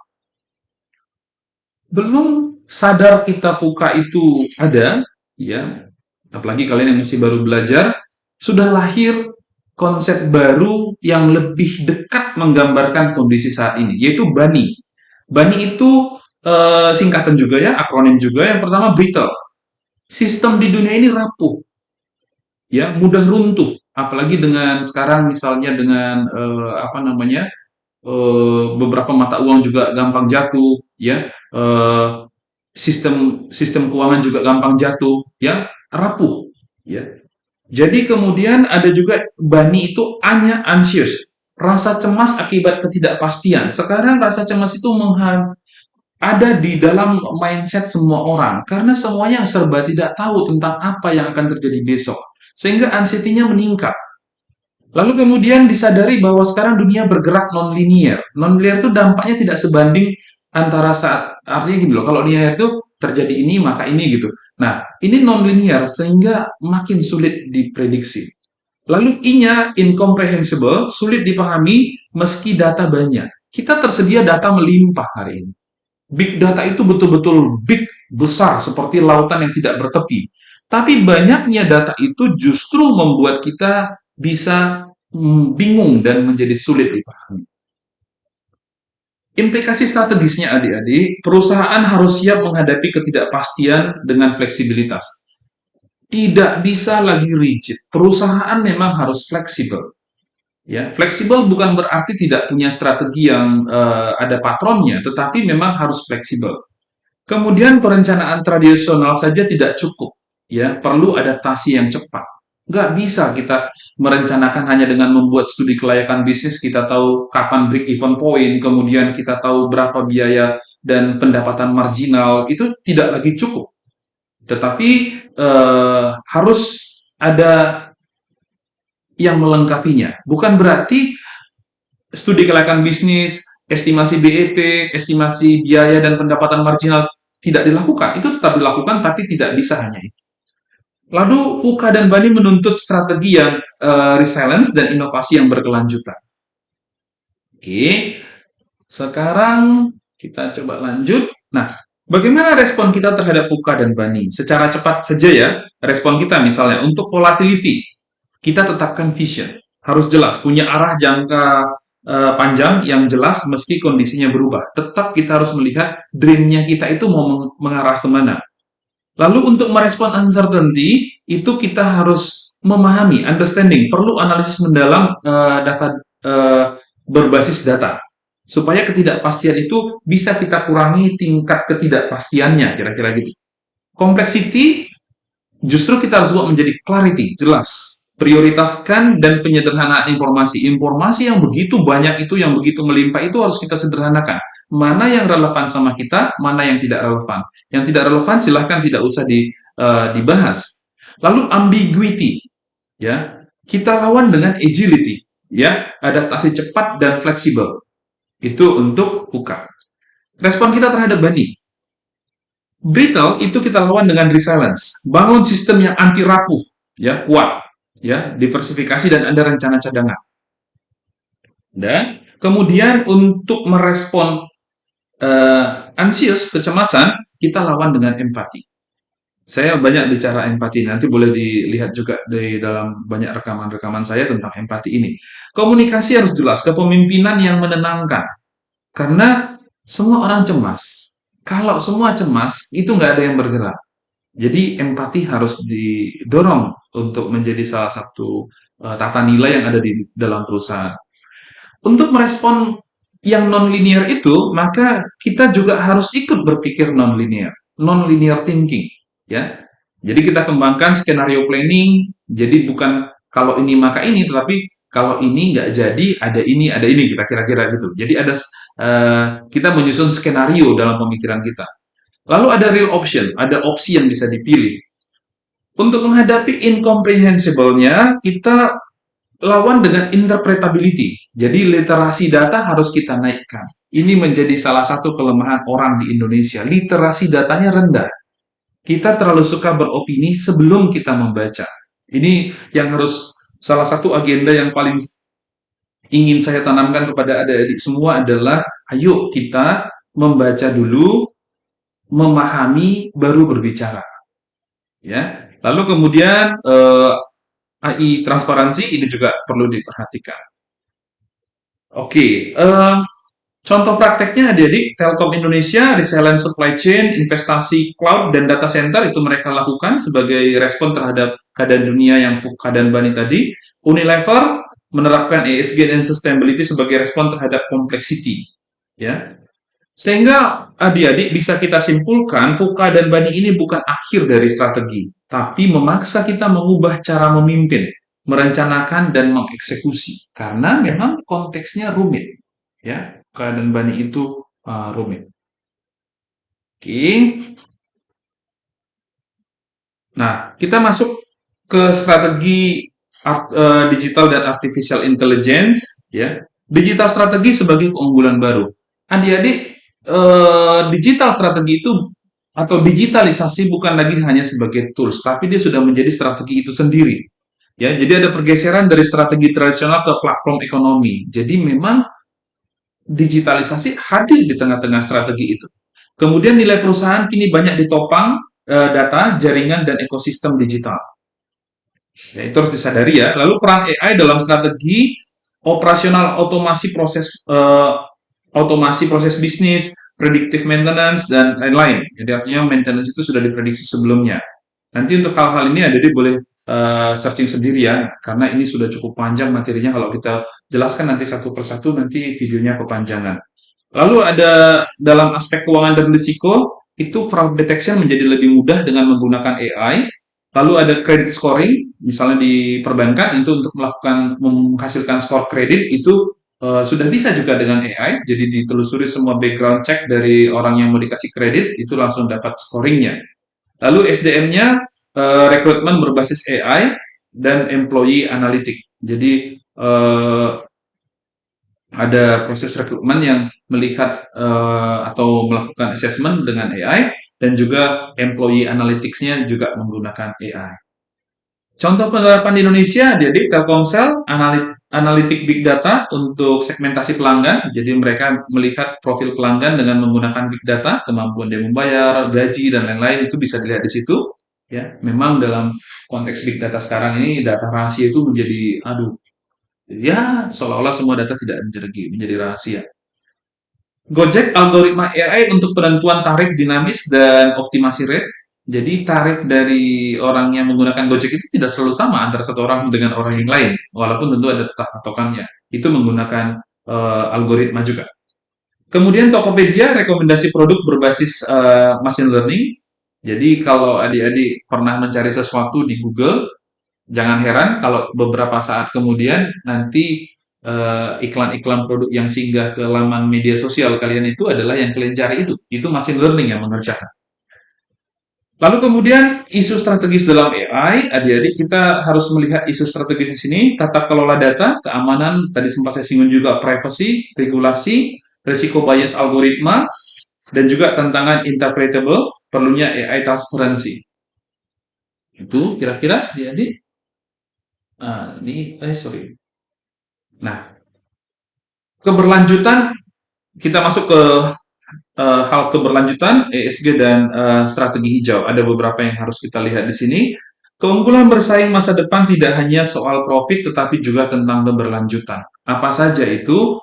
Belum sadar kita VUCA itu ada, ya, apalagi kalian yang masih baru belajar, sudah lahir konsep baru yang lebih dekat menggambarkan kondisi saat ini, yaitu BANI. BANI itu singkatan juga ya, akronim juga. Yang pertama brittle. Sistem di dunia ini rapuh, ya, mudah runtuh. Apalagi dengan sekarang misalnya dengan apa namanya? Beberapa mata uang juga gampang jatuh, ya. Sistem sistem keuangan juga gampang jatuh, ya, rapuh, ya. Jadi kemudian ada juga BANI itu anxious, rasa cemas akibat ketidakpastian. Sekarang rasa cemas itu ada di dalam mindset semua orang karena semuanya serba tidak tahu tentang apa yang akan terjadi besok, sehingga anxiety-nya meningkat. Lalu kemudian disadari bahwa sekarang dunia bergerak non-linear. Non-linear itu dampaknya tidak sebanding antara saat, artinya gini loh, kalau linear itu terjadi ini maka ini gitu. Nah, ini non-linear sehingga makin sulit diprediksi. Lalu I-nya incomprehensible, sulit dipahami meski data banyak. Kita tersedia data melimpah hari ini. Big data itu betul-betul big, besar, seperti lautan yang tidak bertepi. Tapi banyaknya data itu justru membuat kita bisa bingung dan menjadi sulit dipahami. Implikasi strategisnya adik-adik, perusahaan harus siap menghadapi ketidakpastian dengan fleksibilitas. Tidak bisa lagi rigid. Perusahaan memang harus fleksibel. Ya, fleksibel bukan berarti tidak punya strategi yang ada patronnya, tetapi memang harus fleksibel. Kemudian perencanaan tradisional saja tidak cukup, ya perlu adaptasi yang cepat. Nggak bisa kita merencanakan hanya dengan membuat studi kelayakan bisnis, kita tahu kapan break even point, kemudian kita tahu berapa biaya dan pendapatan marginal, itu tidak lagi cukup. Tetapi harus ada yang melengkapinya. Bukan berarti studi kelayakan bisnis, estimasi BEP, estimasi biaya dan pendapatan marginal tidak dilakukan. Itu tetap dilakukan, tapi tidak bisa hanya itu. Lalu Fuka dan Bani menuntut strategi yang resilience dan inovasi yang berkelanjutan. Oke, sekarang kita coba lanjut. Nah, bagaimana respon kita terhadap Fuka dan Bani? Secara cepat saja ya, respon kita misalnya untuk volatility, kita tetapkan vision. Harus jelas, punya arah jangka panjang yang jelas meski kondisinya berubah. Tetap kita harus melihat dream-nya kita itu mau mengarah kemana. Lalu untuk merespon uncertainty, itu kita harus memahami, understanding, perlu analisis mendalam data berbasis data. Supaya ketidakpastian itu bisa kita kurangi tingkat ketidakpastiannya, kira-kira gitu. Complexity, justru kita harus buat menjadi clarity, jelas. Prioritaskan dan penyederhanaan informasi. Informasi yang begitu banyak itu, yang begitu melimpah itu harus kita sederhanakan. Mana yang relevan sama kita, mana yang tidak relevan. Yang tidak relevan silahkan tidak usah dibahas. Lalu ambiguity, ya kita lawan dengan agility, ya adaptasi cepat dan fleksibel. Itu untuk Fuka. Respon kita terhadap Bani. Brittle itu kita lawan dengan resilience. Bangun sistem yang anti rapuh, ya kuat, ya diversifikasi dan ada rencana cadangan. Dan kemudian untuk merespon anxious, kecemasan, kita lawan dengan empati. Saya banyak bicara empati, nanti boleh dilihat juga di dalam banyak rekaman-rekaman saya tentang empati ini. Komunikasi harus jelas, kepemimpinan yang menenangkan. Karena semua orang cemas. Kalau semua cemas, itu nggak ada yang bergerak. Jadi empati harus didorong untuk menjadi salah satu tata nilai yang ada di dalam perusahaan. Untuk merespon yang non-linear itu, maka kita juga harus ikut berpikir non-linear thinking, ya. Jadi kita kembangkan skenario planning. Jadi bukan kalau ini maka ini, tetapi kalau ini nggak jadi ada ini kita kira-kira gitu. Jadi kita menyusun skenario dalam pemikiran kita. Lalu ada real option, ada opsi yang bisa dipilih. Untuk menghadapi incomprehensible-nya, kita lawan dengan interpretability. Jadi literasi data harus kita naikkan. Ini menjadi salah satu kelemahan orang di Indonesia. Literasi datanya rendah. Kita terlalu suka beropini sebelum kita membaca. Ini yang harus salah satu agenda yang paling ingin saya tanamkan kepada adik-adik semua adalah ayo kita membaca dulu, memahami, baru berbicara. Ya. Lalu kemudian AI transparansi ini juga perlu diperhatikan. Oke, contoh prakteknya adik-adik, Telkom Indonesia, resilient supply chain, investasi cloud, dan data center itu mereka lakukan sebagai respon terhadap keadaan dunia yang keadaan Bani tadi. Unilever menerapkan ESG dan sustainability sebagai respon terhadap complexity. Ya. Sehingga adik-adik bisa kita simpulkan, Fuka dan Bani ini bukan akhir dari strategi, tapi memaksa kita mengubah cara memimpin, merencanakan dan mengeksekusi. Karena memang konteksnya rumit. Ya, Fuka dan Bani itu rumit. Oke. Nah, kita masuk ke strategi digital dan artificial intelligence. Ya, digital strategi sebagai keunggulan baru. Adik-adik, digital strategi itu atau digitalisasi bukan lagi hanya sebagai tools, tapi dia sudah menjadi strategi itu sendiri. Ya, jadi ada pergeseran dari strategi tradisional ke platform ekonomi. Jadi memang digitalisasi hadir di tengah-tengah strategi itu. Kemudian nilai perusahaan kini banyak ditopang data, jaringan, dan ekosistem digital. Ya, itu harus disadari ya. Lalu peran AI dalam strategi operasional otomasi proses bisnis, predictive maintenance, dan lain-lain. Jadi artinya maintenance itu sudah diprediksi sebelumnya. Nanti untuk hal-hal ini Adik boleh searching sendiri ya, karena ini sudah cukup panjang materinya. Kalau kita jelaskan nanti satu persatu, nanti videonya kepanjangan. Lalu ada dalam aspek keuangan dan risiko, itu fraud detection menjadi lebih mudah dengan menggunakan AI. Lalu ada credit scoring, misalnya di perbankan itu untuk menghasilkan skor kredit itu sudah bisa juga dengan AI. Jadi ditelusuri semua background check dari orang yang mau dikasih kredit, itu langsung dapat scoringnya. Lalu SDM-nya rekrutmen berbasis AI dan employee analytic. Jadi ada proses rekrutmen yang melihat atau melakukan assessment dengan AI dan juga employee analytics-nya juga menggunakan AI. Contoh penerapan di Indonesia, jadi Telkomsel analitik big data untuk segmentasi pelanggan. Jadi mereka melihat profil pelanggan dengan menggunakan big data, kemampuan dia membayar, gaji dan lain-lain itu bisa dilihat di situ. Ya, memang dalam konteks big data sekarang ini data rahasia itu menjadi aduh, ya seolah-olah semua data tidak menjadi rahasia. Gojek algoritma AI untuk penentuan tarif dinamis dan optimasi rate. Jadi tarif dari orang yang menggunakan Gojek itu tidak selalu sama antara satu orang dengan orang yang lain, walaupun tentu ada tetap patokannya. Itu menggunakan algoritma juga. Kemudian Tokopedia rekomendasi produk berbasis machine learning. Jadi kalau adik-adik pernah mencari sesuatu di Google, jangan heran kalau beberapa saat kemudian nanti iklan-iklan produk yang singgah ke laman media sosial kalian itu adalah yang kalian cari itu. Itu machine learning yang mengerjakan. Lalu kemudian isu strategis dalam AI, adik-adik kita harus melihat isu strategis di sini, tata kelola data, keamanan, tadi sempat saya singgung juga privacy, regulasi, risiko bias algoritma, dan juga tantangan interpretable, perlunya AI transparency. Itu kira-kira adik-adik. Sorry. Nah, keberlanjutan, kita masuk ke hal keberlanjutan ESG dan strategi hijau. Ada beberapa yang harus kita lihat di sini. Keunggulan bersaing masa depan tidak hanya soal profit, tetapi juga tentang keberlanjutan. Apa saja itu?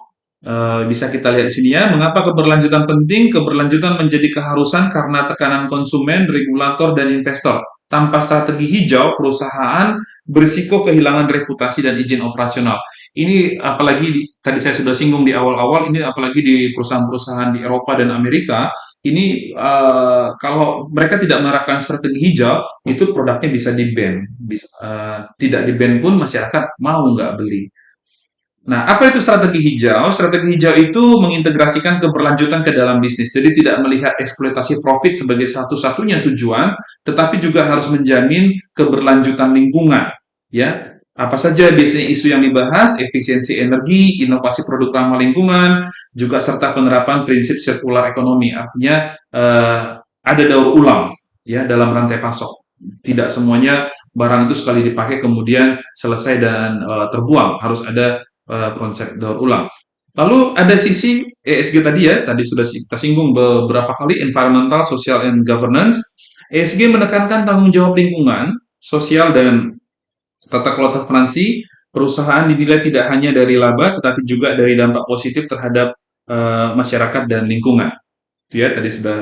Bisa kita lihat di sini ya. Mengapa keberlanjutan penting? Keberlanjutan menjadi keharusan karena tekanan konsumen, regulator, dan investor. Tanpa strategi hijau, perusahaan berisiko kehilangan reputasi dan izin operasional. Ini apalagi tadi saya sudah singgung di awal-awal, ini apalagi di perusahaan-perusahaan di Eropa dan Amerika, ini kalau mereka tidak menerapkan strategi hijau, itu produknya bisa di-ban. Tidak di-ban pun masyarakat mau nggak beli. Nah, apa itu strategi hijau? Strategi hijau itu mengintegrasikan keberlanjutan ke dalam bisnis. Jadi tidak melihat eksploitasi profit sebagai satu-satunya tujuan, tetapi juga harus menjamin keberlanjutan lingkungan. Ya, apa saja biasanya isu yang dibahas? Efisiensi energi, inovasi produk ramah lingkungan, juga serta penerapan prinsip sirkular ekonomi. Artinya ada daur ulang ya dalam rantai pasok. Tidak semuanya barang itu sekali dipakai kemudian selesai dan terbuang. Harus ada konsep daur ulang. Lalu ada sisi ESG tadi ya, tadi sudah kita singgung beberapa kali, environmental, social, and governance. ESG menekankan tanggung jawab lingkungan, sosial, dan tata kelola transparansi. Perusahaan dinilai tidak hanya dari laba, tetapi juga dari dampak positif terhadap masyarakat dan lingkungan. Itu ya, tadi sudah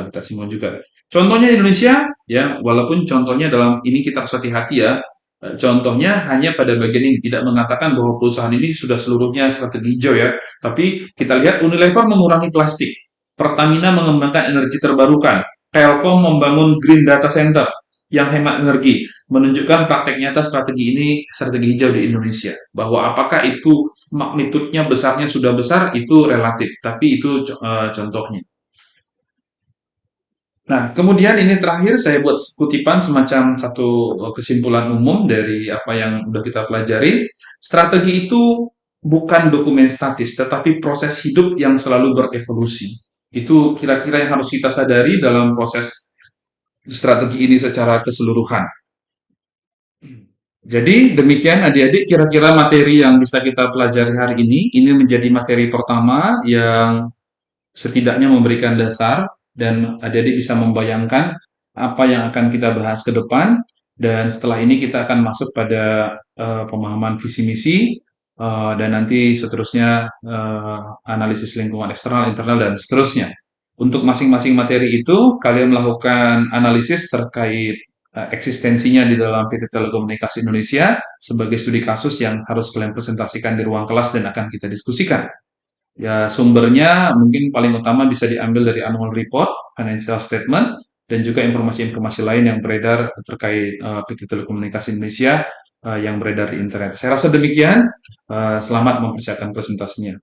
kita singgung juga. Contohnya di Indonesia, ya, walaupun contohnya dalam ini kita harus hati-hati ya, contohnya hanya pada bagian ini, tidak mengatakan bahwa perusahaan ini sudah seluruhnya strategi hijau ya. Tapi kita lihat Unilever mengurangi plastik, Pertamina mengembangkan energi terbarukan, Telkom membangun green data center yang hemat energi, menunjukkan praktek nyata strategi ini, strategi hijau di Indonesia. Bahwa apakah itu magnitudenya besarnya sudah besar, itu relatif, tapi itu contohnya. Nah, kemudian ini terakhir saya buat kutipan semacam satu kesimpulan umum dari apa yang sudah kita pelajari. Strategi itu bukan dokumen statis, tetapi proses hidup yang selalu berevolusi. Itu kira-kira yang harus kita sadari dalam proses strategi ini secara keseluruhan. Jadi demikian adik-adik kira-kira materi yang bisa kita pelajari hari ini. Ini menjadi materi pertama yang setidaknya memberikan dasar dan adik-adik bisa membayangkan apa yang akan kita bahas ke depan. Dan setelah ini kita akan masuk pada pemahaman visi misi dan nanti seterusnya analisis lingkungan eksternal, internal dan seterusnya. Untuk masing-masing materi itu kalian melakukan analisis terkait eksistensinya di dalam PT Telekomunikasi Indonesia sebagai studi kasus yang harus kalian presentasikan di ruang kelas dan akan kita diskusikan. Ya, sumbernya mungkin paling utama bisa diambil dari annual report, financial statement, dan juga informasi-informasi lain yang beredar terkait PT Telekomunikasi Indonesia yang beredar di internet. Saya rasa demikian. Selamat mempersiapkan presentasinya.